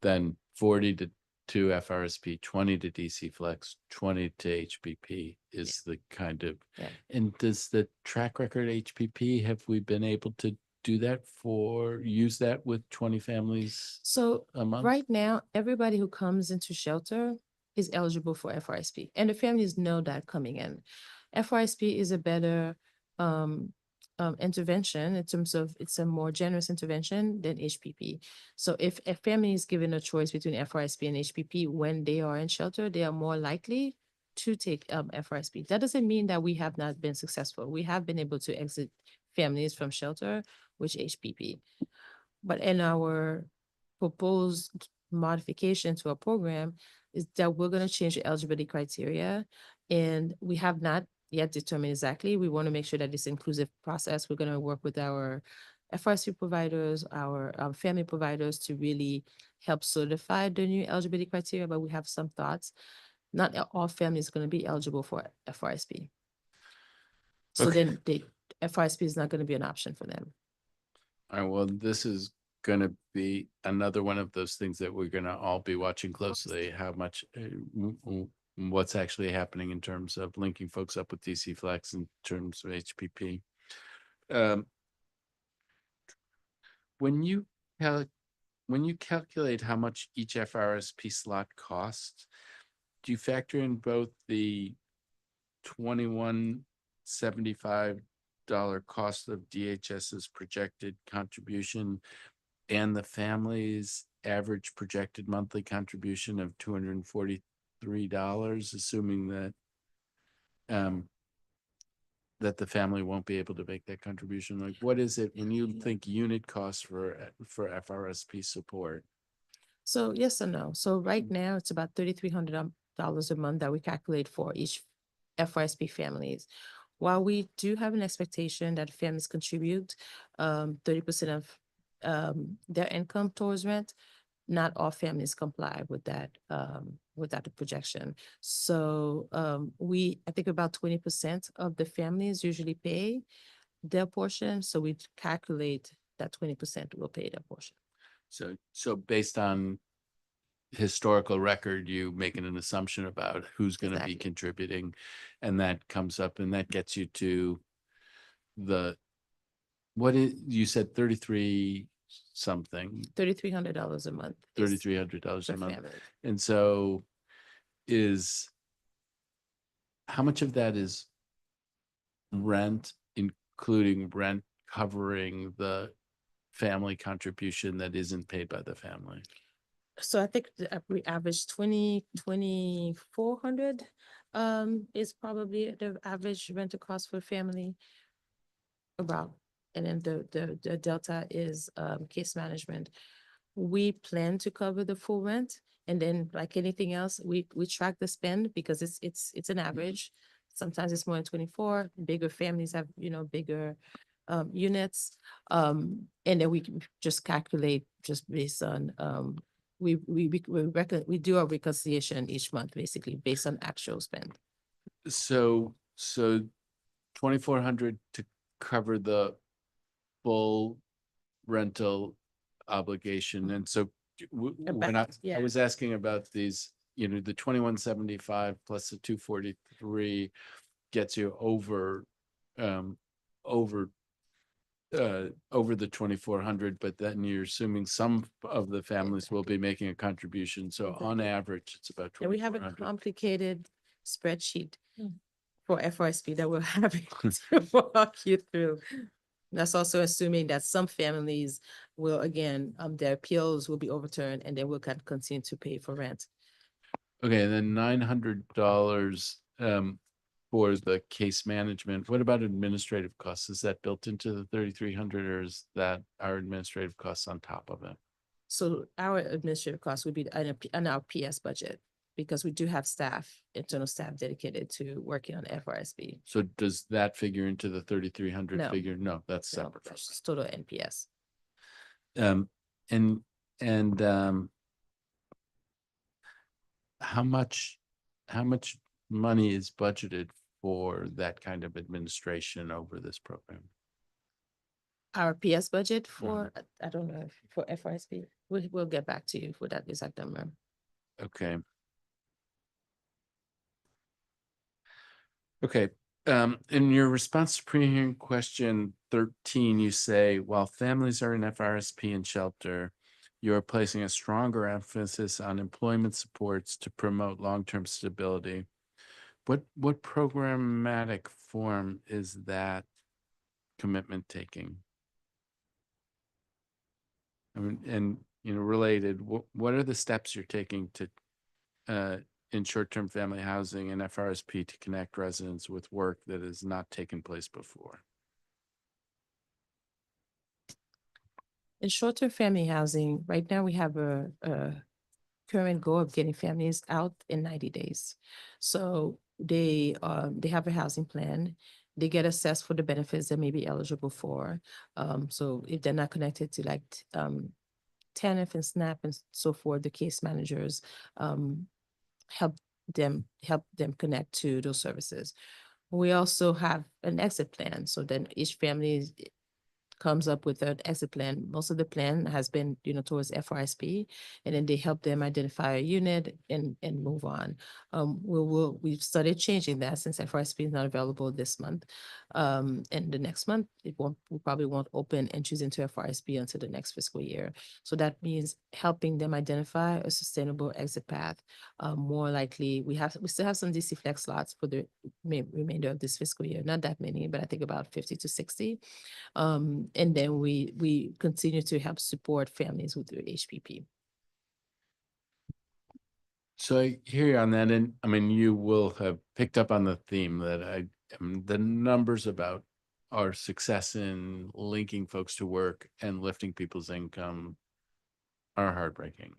then 40 to FRSP, 20 to DC Flex, 20 to HPP is the kind of. Yeah. And does the track record HPP, have we been able to use that with 20 families So a month? right now, everybody who comes into shelter is eligible for FRSP, and the families know that coming in. FRSP is a better intervention in terms of it's a more generous intervention than HPP. So if a family is given a choice between FRSP and HPP when they are in shelter, they are more likely to take FRSP. That doesn't mean that we have not been successful. We have been able to exit families from shelter with HPP. But in our proposed modification to our program is that we're going to change the eligibility criteria, and we have not yet determined exactly. We want to make sure that it's inclusive process. We're going to work with our FRSP providers, our family providers to really help solidify the new eligibility criteria, but we have some thoughts. Not all families are going to be eligible for FRSP. So Okay. then the FRSP is not going to be an option for them. All right, well, this is gonna be another one of those things that we're gonna all be watching closely, how much, what's actually happening in terms of linking folks up with DC Flex in terms of HPP. When you when you calculate how much each FRSP slot costs, do you factor in both the $21.75 cost of DHS's projected contribution and the family's average projected monthly contribution of $243, assuming that that the family won't be able to make that contribution? Like, what is it when you think unit costs for FRSP support? So yes and no. So right now, it's about $3,300 a month that we calculate for each FRSP families. While we do have an expectation that families contribute 30% of their income towards rent, not all families comply with that projection. So I think about 20% of the families usually pay their portion. So we calculate that 20% will pay their portion. So based on historical record, you making an assumption about who's going to be Exactly. contributing, and that comes up and that gets you to what is, you said 33 something, $3,300 a month. is $3,300 per a month. family. And so how much of that is rent, including rent covering the family contribution that isn't paid by the family? So I think we average 2,400 is probably the average rental cost for a family. About, and then the delta is case management. We plan to cover the full rent, and then like anything else, we track the spend because it's an average. Sometimes it's more than 24. Bigger families have, bigger units. And then we can just calculate just based on we do a reconciliation each month, basically based on actual spend. So 2,400 to cover the full rental obligation. And so when I Yeah. was asking about these, the 2,175 plus the 243 gets you over the 2,400, but then you're assuming some of the families will be making a contribution. So on average, it's about And we have a 2,400. complicated spreadsheet for FRSP that we're having to walk you through. That's also assuming that some families will, again, their appeals will be overturned and they will continue to pay for rent. Okay, and then $900 for the case management. What about administrative costs? Is that built into the 3,300, or is that our administrative costs on top of it? So our administrative costs would be on our PS budget, because we do have internal staff dedicated to working on FRSP. So does that figure into the 3,300 No. figure? No, that's No, separate. that's just total NPS. And how much money is budgeted for that kind of administration over this program? Our PS budget for, I don't know, for FRSP, we'll get back to you for that exact number. Okay. Okay. In your response to pre-hearing question 13, you say, while families are in FRSP and shelter, you're placing a stronger emphasis on employment supports to promote long-term stability. What programmatic form is that commitment taking? I mean, and related, what are the steps you're taking to in short-term family housing and FRSP to connect residents with work that has not taken place before? In short-term family housing, right now we have a current goal of getting families out in 90 days. So they have a housing plan. They get assessed for the benefits they may be eligible for. So if they're not connected to like TANF and SNAP and so forth, the case managers help them connect to those services. We also have an exit plan. So then each family comes up with an exit plan. Most of the plan has been, towards FRSP, and then they help them identify a unit and move on. We've started changing that since FRSP is not available this month. And the next month, we probably won't open entries into FRSP until the next fiscal year. So that means helping them identify a sustainable exit path. More likely, we still have some DC Flex slots for the remainder of this fiscal year. Not that many, but I think about 50 to 60. And then we continue to help support families with their HPP. So I hear you on that, and I mean, you will have picked up on the theme that the numbers about our success in linking folks to work and lifting people's income are heartbreaking.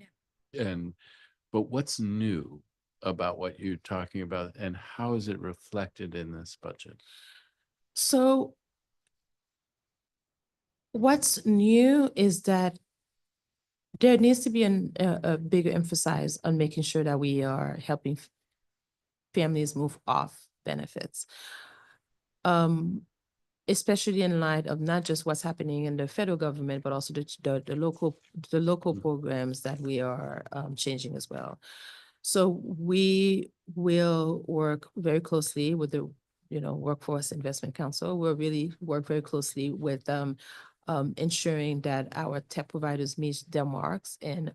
But what's new about what you're talking about, and how is it reflected in this budget? So what's new is that there needs to be a bigger emphasis on making sure that we are helping families move off benefits. Especially in light of not just what's happening in the federal government, but also the local programs that we are changing as well. So we will work very closely with the Workforce Investment Council. We'll really work very closely with ensuring that our tech providers meet their marks and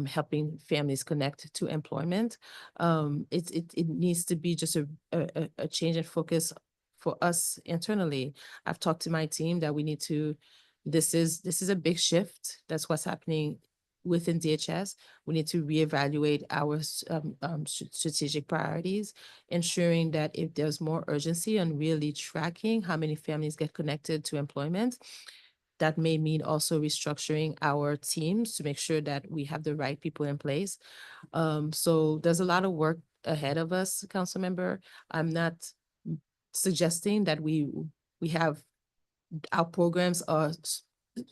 helping families connect to employment. It needs to be just a change in focus for us internally. I've talked to my team that we need to, this is a big shift. That's what's happening within DHS. We need to reevaluate our strategic priorities, ensuring that if there's more urgency on really tracking how many families get connected to employment, that may mean also restructuring our teams to make sure that we have the right people in place. So there's a lot of work ahead of us, council member. I'm not suggesting that we have our programs are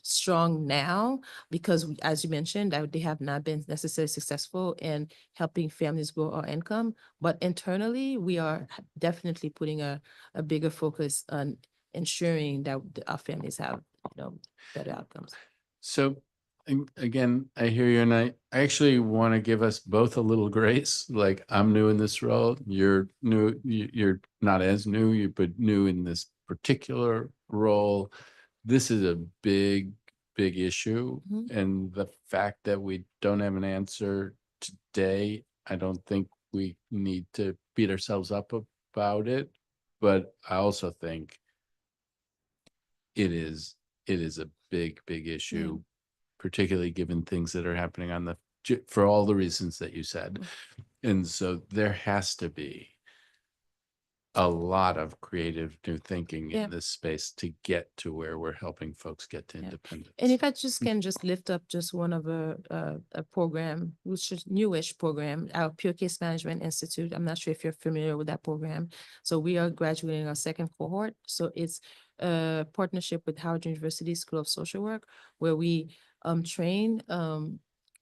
strong now because as you mentioned, that they have not been necessarily successful in helping families grow our income, but internally we are definitely putting a bigger focus on ensuring that our families have better outcomes. So again, I hear you, and I actually want to give us both a little grace. Like, I'm new in this role, you're new, you're not as new, but new in this particular role. This is a big issue. Mm-hmm. And the fact that we don't have an answer today, I don't think we need to beat ourselves up about it. But I also think it is a big issue, particularly given things that are happening for all the reasons that you said. And so there has to be a lot of creative new thinking in this space to get to where we're helping folks get to independence. And if I can lift up just one of a program, which is newish program, our Pure Case Management Institute. I'm not sure if you're familiar with that program. So we are graduating our second cohort. So it's a partnership with Howard University School of Social Work, where we train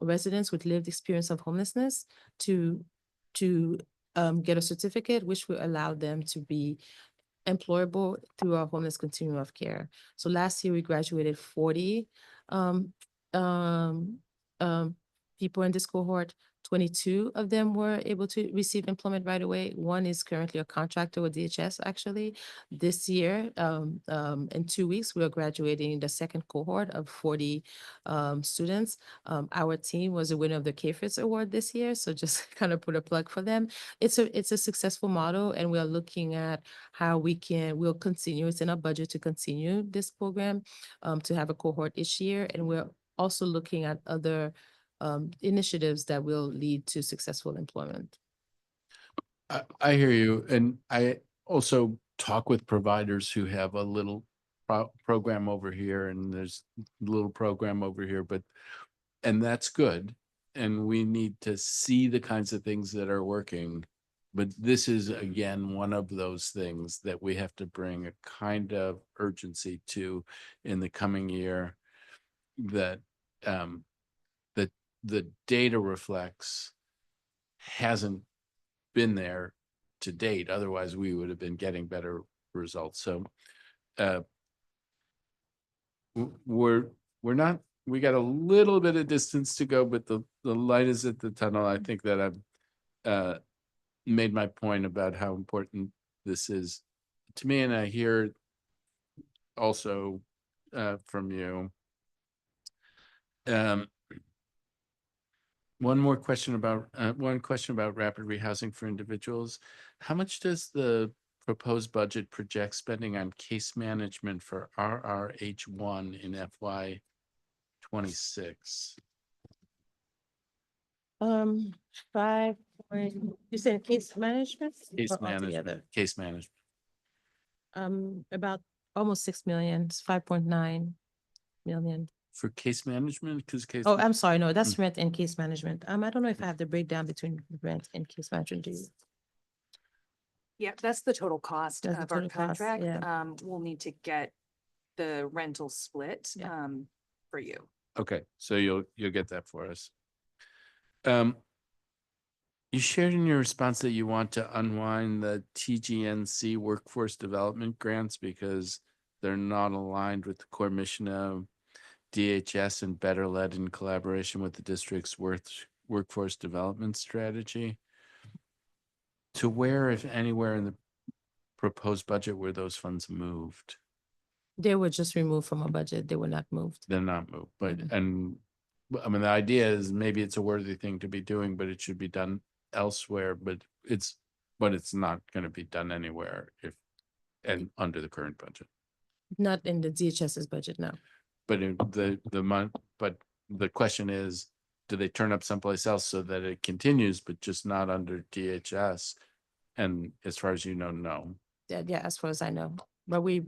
residents with lived experience of homelessness to get a certificate, which will allow them to be employable through our homeless continuum of care. So last year we graduated 40 people in this cohort. 22 of them were able to receive employment right away. One is currently a contractor with DHS, actually. This year, in 2 weeks, we are graduating the second cohort of 40 students. Our team was a winner of the KFITS Award this year, so just kind of put a plug for them. It's a successful model, and we are looking at how we'll continue. It's in our budget to continue this program, to have a cohort each year, and we're also looking at other initiatives that will lead to successful employment. I hear you. And I also talk with providers who have a little program over here, and there's a little program over here, and that's good. And we need to see the kinds of things that are working. But this is, again, one of those things that we have to bring a kind of urgency to in the coming year, that the data reflects hasn't been there to date. Otherwise, we would have been getting better results. So we're not, we got a little bit of distance to go, but the light is at the tunnel. I think that I've made my point about how important this is to me, and I hear also from you. One question about rapid rehousing for individuals. How much does the proposed budget project spending on case management for RRH1 in FY 26? you said case management? Case Or altogether? management, case management. About almost 6 million, it's 5.9 million. For case management, because case. Oh, I'm sorry, no, that's rent and case management. I don't know if I have the breakdown between rent and case management. Do you? Yeah, that's the total cost That's the of our total cost, contract. yeah. We'll need to get the rental split, Yeah. for you. Okay, so you'll get that for us. You shared in your response that you want to unwind the TGNC workforce development grants because they're not aligned with the core mission of DHS and better led in collaboration with the district's workforce development strategy. To where, if anywhere, in the proposed budget were those funds moved? They were just removed from our budget. They were not moved. They're not moved, but, Mhm. and, I mean, the idea is maybe it's a worthy thing to be doing, but it should be done elsewhere, but it's not gonna be done anywhere and under the current budget. Not in the DHS's budget, no. But in but the question is, do they turn up someplace else so that it continues, but just not under DHS? And as far as you know, no. Yeah, as far as I know. But we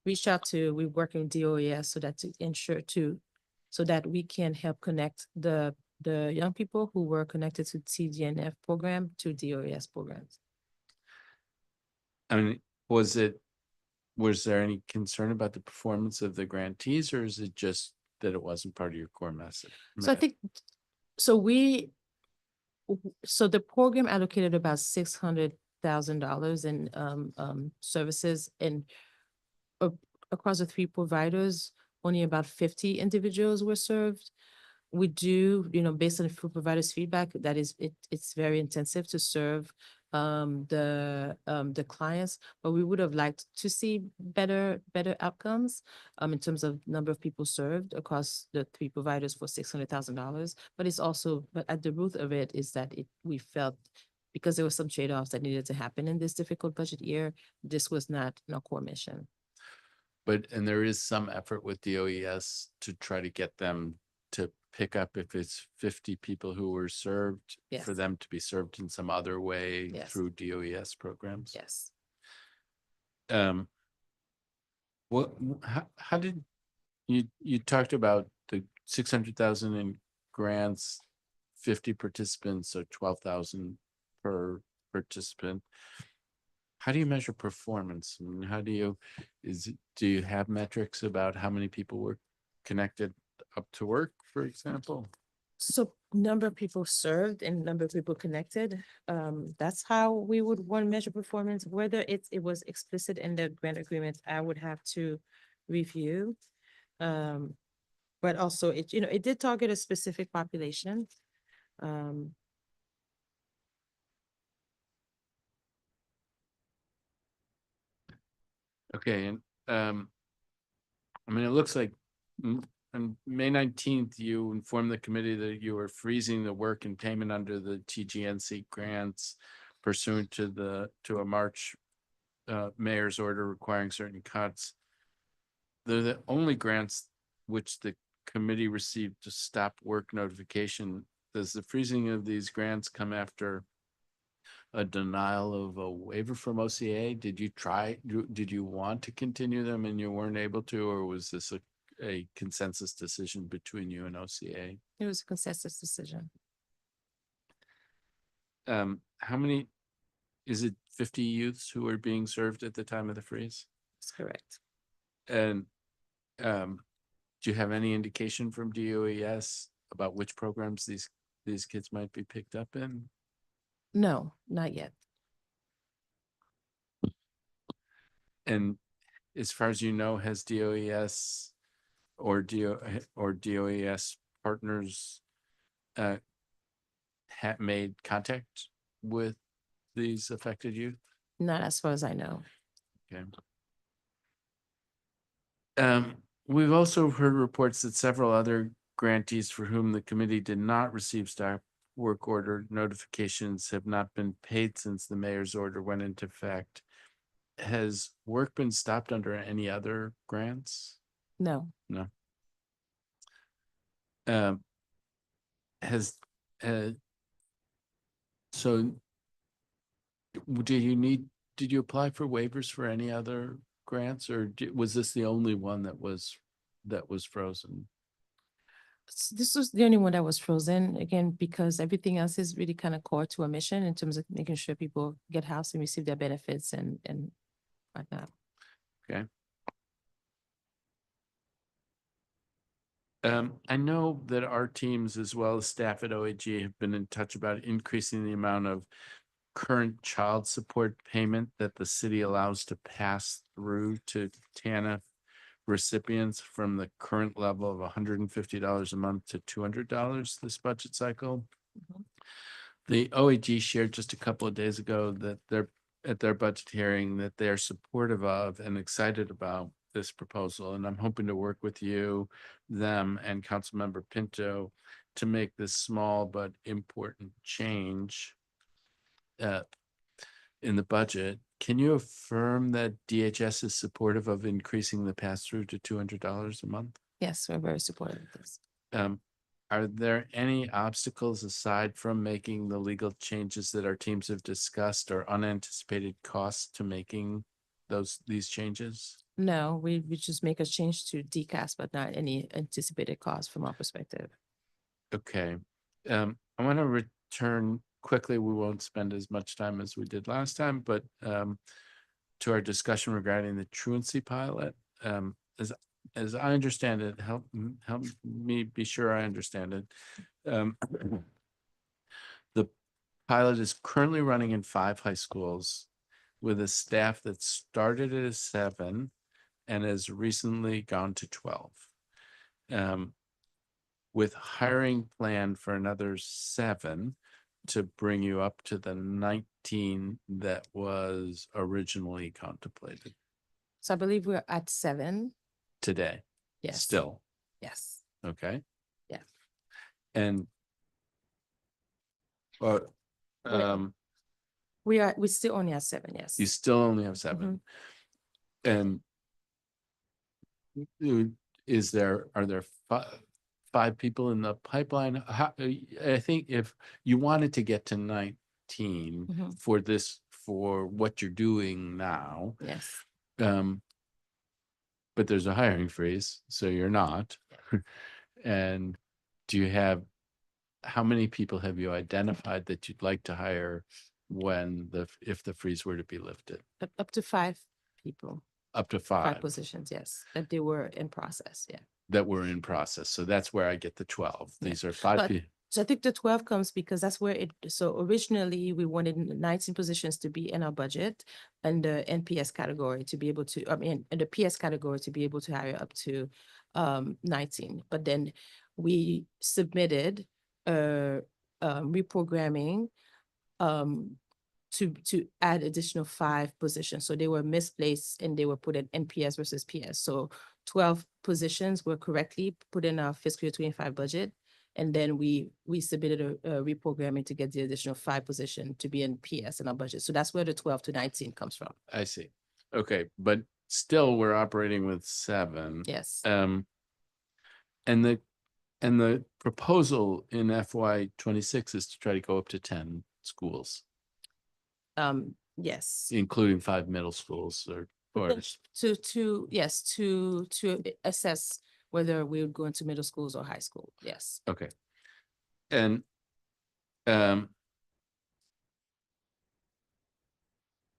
reached out to, we working with DOES so that to ensure so that we can help connect the young people who were connected to TGNF program to DOES programs. I mean, was there any concern about the performance of the grantees, or is it just that it wasn't part of your core message? So I think, so the program allocated about $600,000 in services, and across the 3 providers, only about 50 individuals were served. We do, based on the providers' feedback, that is, it's very intensive to serve the clients, but we would have liked to see better outcomes in terms of number of people served across the 3 providers for $600,000. But it's also, but at the root of it is that we felt, because there were some trade-offs that needed to happen in this difficult budget year, this was not in our core mission. And there is some effort with DOES to try to get them to pick up, if it's 50 people who were served, for Yes. them to be served in some other way Yes. through DOES programs. Yes. How did you talked about the 600,000 in grants, 50 participants, so 12,000 per participant. How do you measure performance? I mean, do you have metrics about how many people were connected up to work, for example? So number of people served and number of people connected, that's how we would want to measure performance. Whether it was explicit in the grant agreement, I would have to review. But also it did target a specific population. Okay, and I mean, it looks like on May 19th, you informed the committee that you were freezing the work and payment under the TGNC grants pursuant to a March mayor's order requiring certain cuts. They're the only grants which the committee received to stop work notification. Does the freezing of these grants come after a denial of a waiver from OCA? Did you want to continue them and you weren't able to, or was this a consensus decision between you and OCA? It was a consensus decision. How many, is it 50 youths who are being served at the time of the freeze? That's correct. And do you have any indication from DOES about which programs these kids might be picked up in? No, not yet. And as far as you know, has DOES or DOES partners have made contact with these affected youth? Not as far as I know. Okay. We've also heard reports that several other grantees for whom the committee did not receive staff work order notifications have not been paid since the mayor's order went into effect. Has work been stopped under any other grants? No. No. Um, has, so did you apply for waivers for any other grants, or was this the only one that was frozen? This was the only one that was frozen, again, because everything else is really kind of core to our mission in terms of making sure people get housed and receive their benefits and whatnot. Okay. I know that our teams as well as staff at OAG have been in touch about increasing the amount of current child support payment that the city allows to pass through to TANF recipients from the current level of $150 a month to $200 this budget cycle. Mhm. The OAG shared just a couple of days ago that they're at their budget hearing that they're supportive of and excited about this proposal. And I'm hoping to work with you, them, and Councilmember Pinto to make this small but important change in the budget. Can you affirm that DHS is supportive of increasing the pass-through to $200 a month? Yes, we're very supportive of this. Are there any obstacles aside from making the legal changes that our teams have discussed or unanticipated costs to making these changes? No, we just make a change to DCAS, but not any anticipated cost from our perspective. Okay. I want to return quickly. We won't spend as much time as we did last time, but to our discussion regarding the truancy pilot. As I understand it, help me be sure I understand it. The pilot is currently running in 5 high schools with a staff that started at 7 and has recently gone to 12. With hiring planned for another 7 to bring you up to the 19 that was originally contemplated So I believe we're at 7. today. Yes. Still, Yes. okay? Yeah. And We still only have 7, yes. you still only have 7. And are there 5 people in the pipeline? I think if you wanted to get to 19 Mhm. for what you're doing now, Yes. but there's a hiring freeze, so you're not. And do you have, how many people have you identified that you'd like to hire if the freeze were to be lifted? Up to 5 people, Up to 5 5 positions, yes, that they were in process, yeah. that were in process. So that's where I get the 12. Yeah. These are 5 But- people. So I think the 12 comes because that's where so originally we wanted 19 positions to be in our budget and the NPS category to be able to, in the PS category to be able to hire up to 19. But then we submitted reprogramming to add additional 5 positions. So they were misplaced and they were put in NPS versus PS. So 12 positions were correctly put in our fiscal year 25 budget. And then we submitted a reprogramming to get the additional 5 position to be in PS in our budget. So that's where the 12 to 19 comes from. I see. Okay, but still we're operating with 7. Yes. And the proposal in FY26 is to try to go up to 10 schools, Yes. including 5 middle schools or To assess whether we would go into middle schools or high school. Yes. okay. And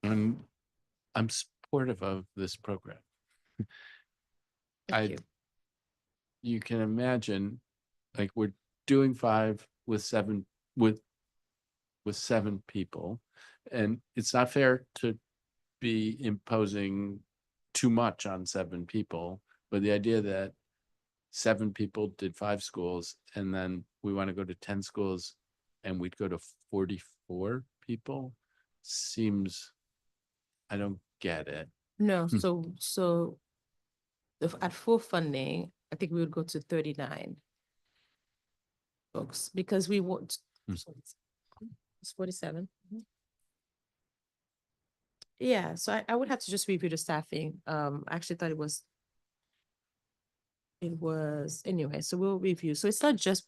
I'm supportive of this program. Thank you. You can imagine, like, we're doing 5 with 7 with 7 people, and it's not fair to be imposing too much on 7 people, but the idea that 7 people did 5 schools, and then we want to go to 10 schools and we'd go to 44 people, seems, I don't get it. No, so if at full funding, I think we would go to 39 folks because we want, Hmm. so it's 47. Mhm. Yeah, so I would have to just review the staffing. I actually thought it was anyway, so we'll review. So it's not just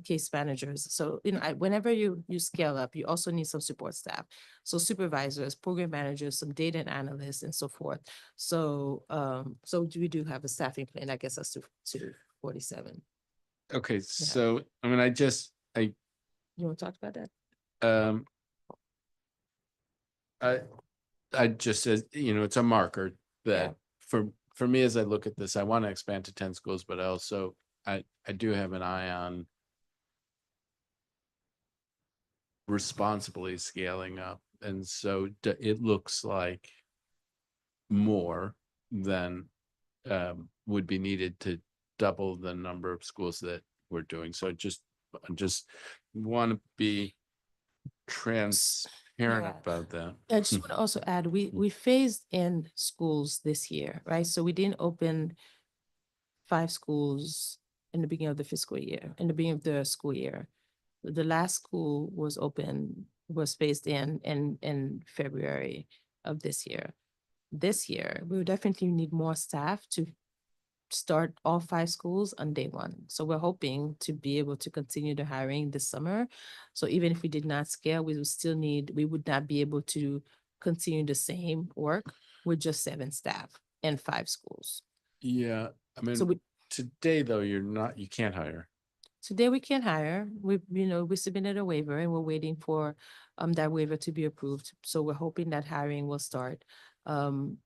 case managers. So, whenever you scale up, you also need some support staff. So supervisors, program managers, some data analysts and so forth. So, so we do have a staffing plan that gets us to 47. Okay, so, I mean, You want to talk about that? um, I just said, it's a marker Yeah. that for me, as I look at this, I want to expand to 10 schools, but I do have an eye on responsibly scaling up. And so it looks like more than would be needed to double the number of schools that we're doing. So I just want to be transparent Yeah. about that. I just want to also add, we phased in schools this year, right? So we didn't open 5 schools in the beginning of the fiscal year, in the beginning of the school year. The last school was phased in February of this year. This year, we would definitely need more staff to start all 5 schools on day 1. So we're hoping to be able to continue the hiring this summer. So even if we did not scale, we would not be able to continue the same work with just 7 staff and 5 schools. Yeah, I So mean, today though, you can't hire. today we can hire. We submitted a waiver and we're waiting for that waiver to be approved. So we're hoping that hiring will start. And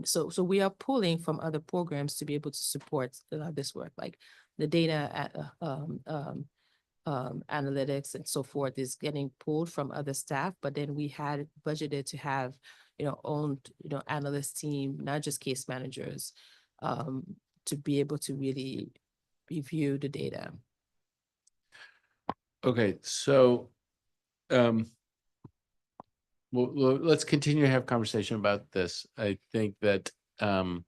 so we are pulling from other programs to be able to support this work, like the data analytics and so forth is getting pulled from other staff, but then we had budgeted to have, owned, analyst team, not just case managers, to be able to really review the data. Okay, so well, let's continue to have conversation about this. I think that I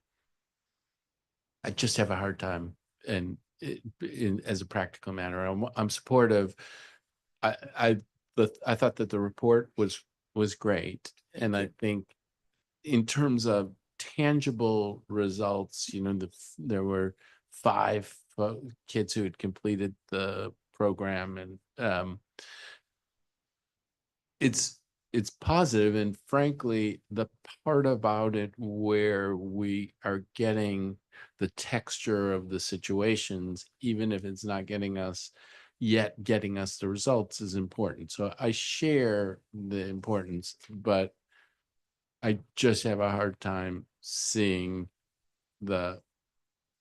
just have a hard time as a practical matter. I'm supportive. I thought that the report was great, and I think in terms of tangible results, there were 5 kids who had completed the program, and it's positive. And frankly, the part about it where we are getting the texture of the situations, even if it's not getting us the results, is important. So I share the importance, but I just have a hard time seeing the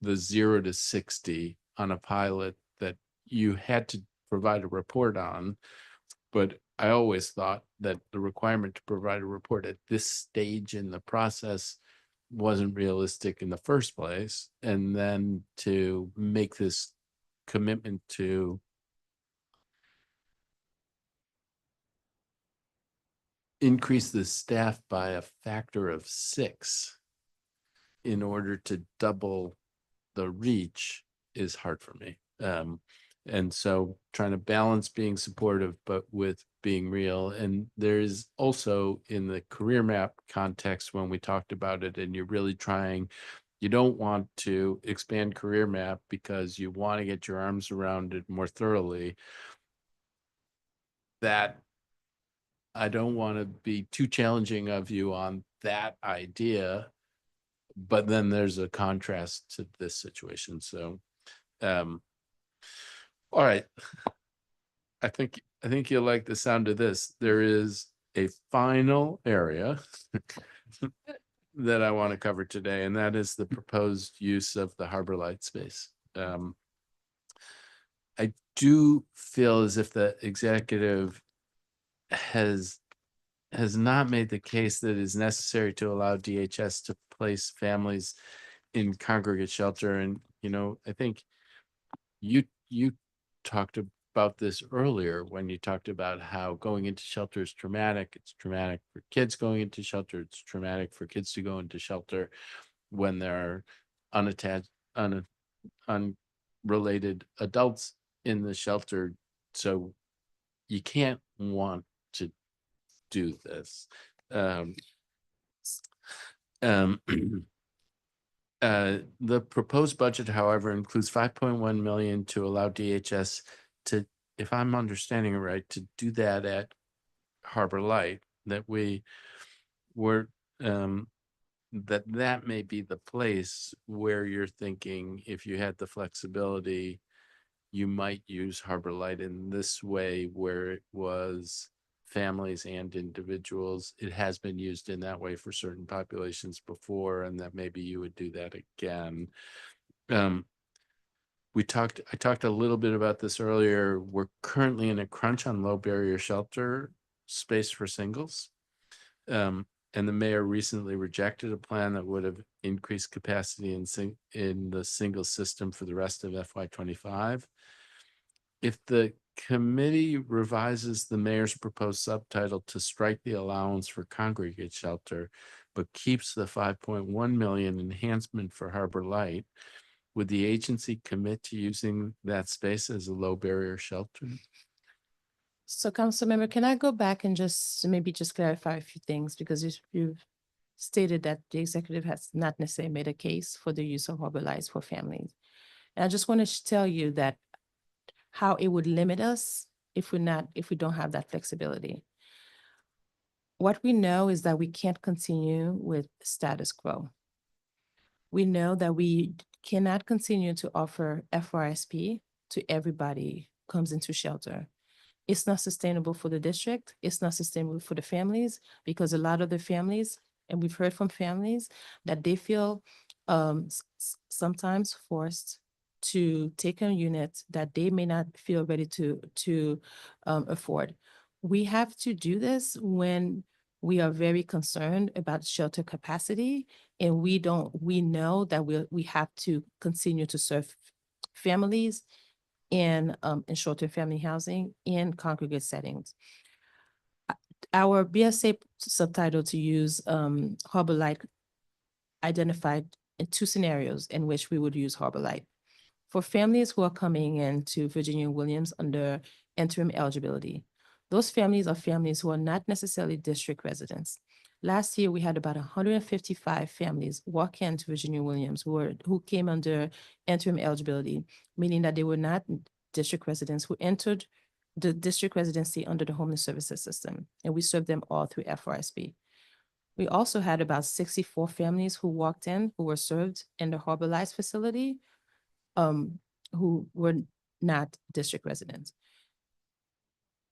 0 to 60 on a pilot that you had to provide a report on. But I always thought that the requirement to provide a report at this stage in the process wasn't realistic in the first place. And then to make this commitment to increase the staff by a factor of 6 in order to double the reach is hard for me. And so trying to balance being supportive, but with being real. And there's also in the career map context, when we talked about it, and you're really trying, you don't want to expand career map because you want to get your arms around it more thoroughly. That I don't want to be too challenging of you on that idea, but then there's a contrast to this situation. So, all right. I think you'll like the sound of this. There is a final area that I want to cover today, and that is the proposed use of the Harbor Light space. I do feel as if the executive has not made the case that it is necessary to allow DHS to place families in congregate shelter. And I think you talked about this earlier when you talked about how going into shelter is traumatic. It's traumatic for kids going into shelter. It's traumatic for kids to go into shelter when there are unattached, unrelated adults in the shelter. So you can't want to do this. Um, um, the proposed budget, however, includes 5.1 million to allow DHS to, if I'm understanding it right, to do that at Harbor Light, that we were, that may be the place where you're thinking if you had the flexibility, you might use Harbor Light in this way where it was families and individuals. It has been used in that way for certain populations before, and that maybe you would do that again. I talked a little bit about this earlier. We're currently in a crunch on low barrier shelter space for singles. And the mayor recently rejected a plan that would have increased capacity in the single system for the rest of FY25. If the committee revises the mayor's proposed subtitle to strike the allowance for congregate shelter, but keeps the 5.1 million enhancement for Harbor Light, would the agency commit to using that space as a low barrier shelter? So Councilmember, can I go back and maybe just clarify a few things, because you've stated that the executive has not necessarily made a case for the use of Harbor Lights for families. And I just want to tell you that how it would limit us if we don't have that flexibility. What we know is that we can't continue with status quo. We know that we cannot continue to offer FRSP to everybody who comes into shelter. It's not sustainable for the district. It's not sustainable for the families, because a lot of the families, and we've heard from families, that they feel sometimes forced to take a unit that they may not feel ready to afford. We have to do this when we are very concerned about shelter capacity, and we know that we have to continue to serve families in short-term family housing in congregate settings. Our BSA subtitle to use Harbor Light identified in 2 scenarios in which we would use Harbor Light. For families who are coming into Virginia Williams under interim eligibility, those families are families who are not necessarily district residents. Last year, we had about 155 families walk into Virginia Williams who came under interim eligibility, meaning that they were not district residents, who entered the district residency under the Homeless Services System, and we served them all through FRSP. We also had about 64 families who walked in, who were served in the Harbor Lights facility, who were not district residents.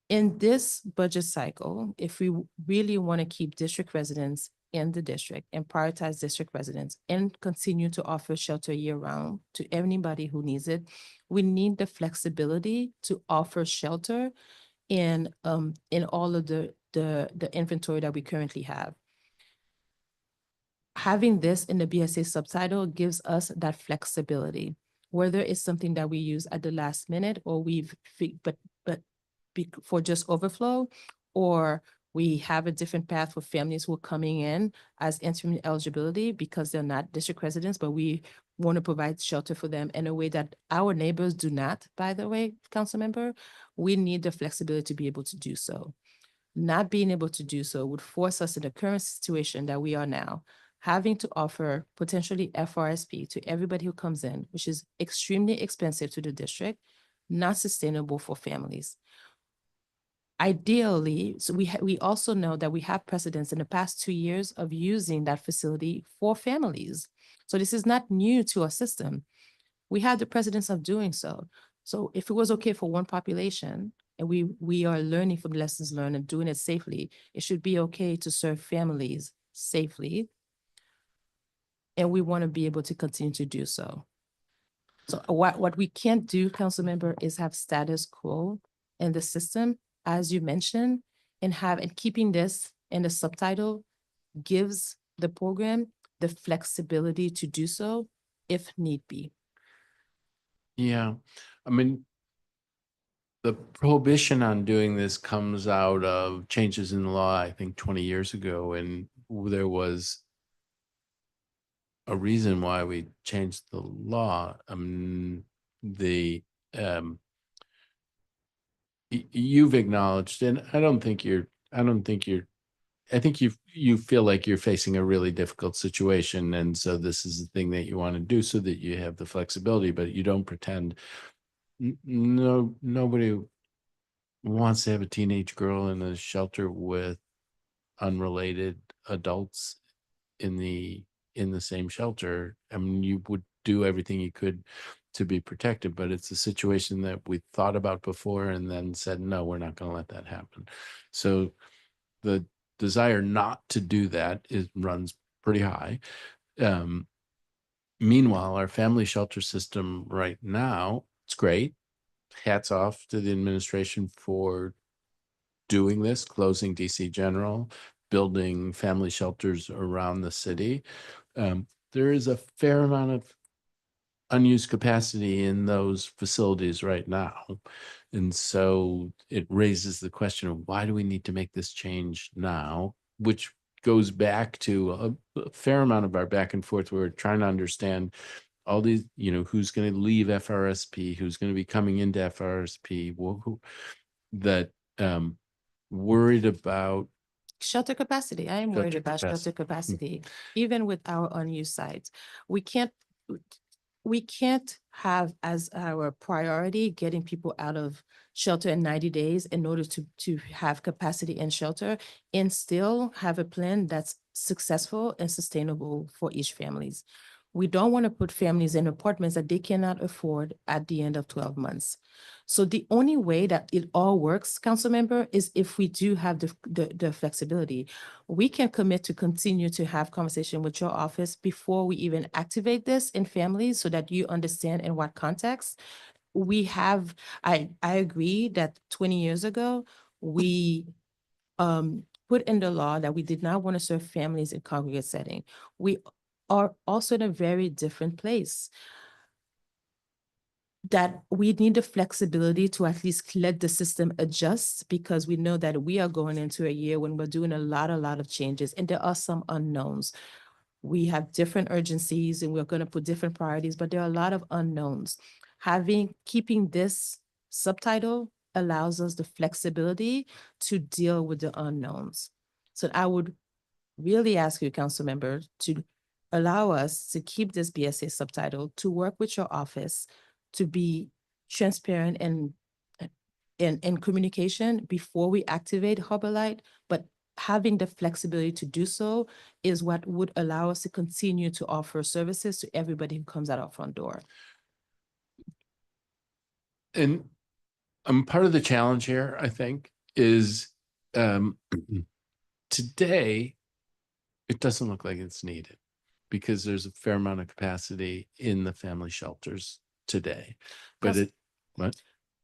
In this budget cycle, if we really want to keep district residents in the district and prioritize district residents and continue to offer shelter year-round to anybody who needs it, we need the flexibility to offer shelter in all of the inventory that we currently have. Having this in the BSA subtitle gives us that flexibility, whether it's something that we use at the last minute, or for just overflow, or we have a different path for families who are coming in as interim eligibility because they're not district residents, but we want to provide shelter for them in a way that our neighbors do not, by the way, council member. We need the flexibility to be able to do so. Not being able to do so would force us in the current situation that we are now, having to offer potentially FRSP to everybody who comes in, which is extremely expensive to the district, not sustainable for families. Ideally, so we also know that we have precedents in the past 2 years of using that facility for families. So this is not new to our system. We have the precedents of doing so. So if it was okay for one population, and we are learning from lessons learned and doing it safely, it should be okay to serve families safely. And we want to be able to continue to do so. So what we can't do, council member, is have status quo in the system, as you mentioned, and keeping this in the subtitle gives the program the flexibility to do so if need be. Yeah, I mean, the prohibition on doing this comes out of changes in the law, I think 20 years ago, and there was a reason why we changed the law. The um you've acknowledged, and I think you feel like you're facing a really difficult situation, and so this is the thing that you want to do so that you have the flexibility, but you don't pretend. Nobody wants to have a teenage girl in a shelter with unrelated adults in the same shelter. I mean, you would do everything you could to be protected, but it's a situation that we thought about before and then said, no, we're not going to let that happen. So the desire not to do that runs pretty high. Meanwhile, our family shelter system right now, it's great. Hats off to the administration for doing this, closing DC General, building family shelters around the city. There is a fair amount of unused capacity in those facilities right now. And so it raises the question of why do we need to make this change now, which goes back to a fair amount of our back and forth. We're trying to understand all these, who's going to leave FRSP, who's going to be coming into FRSP, that worried about Shelter capacity. I am worried Shelter about capacity. shelter capacity, even with our unused sites. We can't have as our priority getting people out of shelter in 90 days in order to have capacity in shelter and still have a plan that's successful and sustainable for each families. We don't want to put families in apartments that they cannot afford at the end of 12 months. So the only way that it all works, council member, is if we do have the flexibility. We can commit to continue to have conversation with your office before we even activate this in families so that you understand in what context. I agree that 20 years ago, we put in the law that we did not want to serve families in congregate setting. We are also in a very different place, that we need the flexibility to at least let the system adjust, because we know that we are going into a year when we're doing a lot of changes and there are some unknowns. We have different urgencies and we're going to put different priorities, but there are a lot of unknowns. Keeping this subtitle allows us the flexibility to deal with the unknowns. So I would really ask you, council member, to allow us to keep this BSA subtitle, to work with your office, to be transparent and in communication before we activate Harbor Light, but having the flexibility to do so is what would allow us to continue to offer services to everybody who comes out our front door. And part of the challenge here, I think, is today, it doesn't look like it's needed because there's a fair amount of capacity in the family shelters today. But what?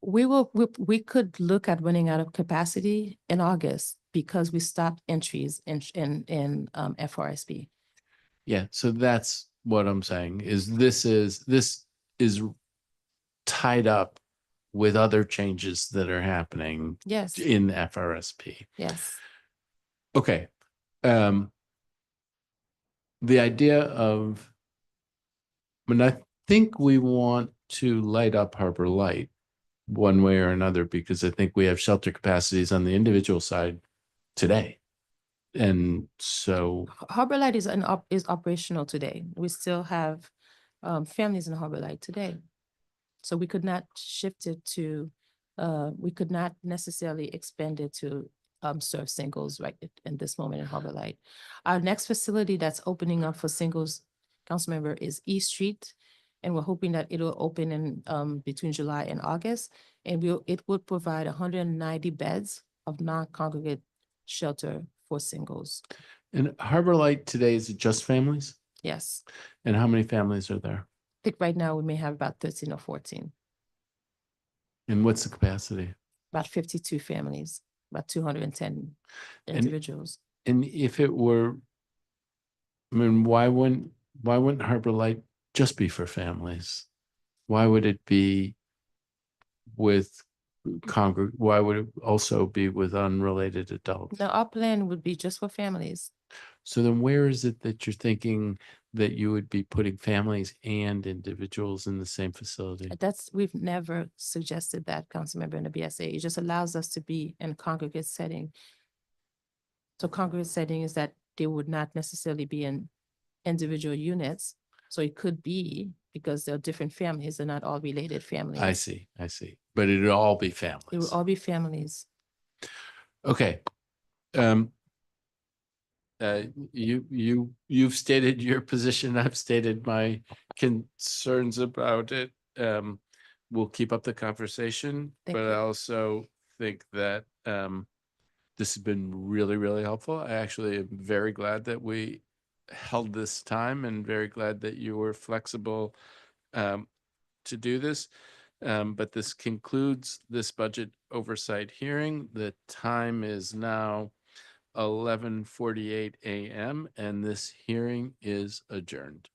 We could look at running out of capacity in August because we stopped entries in FRSP. Yeah, so that's what I'm saying is this is tied up with other changes that are happening Yes, in FRSP. yes. Okay. The idea of, I think we want to light up Harbor Light one way or another, because I think we have shelter capacities on the individual side today. And so Harbor Light is operational today. We still have families in Harbor Light today. So we could not shift it to, we could not necessarily expand it to serve singles right in this moment in Harbor Light. Our next facility that's opening up for singles, council member, is East Street. And we're hoping that it'll open in between July and August. And it would provide 190 beds of non-congregate shelter for singles. and Harbor Light today, is it just families? Yes. And how many families are there? I think right now we may have about 13 or 14, And what's the capacity? about 52 families, about 210 individuals. And if it were, why wouldn't Harbor Light just be for families? Why would it be with why would it also be with unrelated adults? Now, our plan would be just for families. So then where is it that you're thinking that you would be putting families and individuals in the same facility? We've never suggested that, Councilmember, in the BSA. It just allows us to be in congregate setting. So congregate setting is that they would not necessarily be in individual units. So it could be because they're different families, they're not all related families. I see. But it'd all be It families. will all be families. Okay. You've stated your position. I've stated my concerns about it. We'll keep up the conversation, Thank but you. I also think that this has been really, really helpful. I actually am very glad that we held this time and very glad that you were flexible to do this. But this concludes this budget oversight hearing. The time is now 11:48 a.m. and this hearing is adjourned.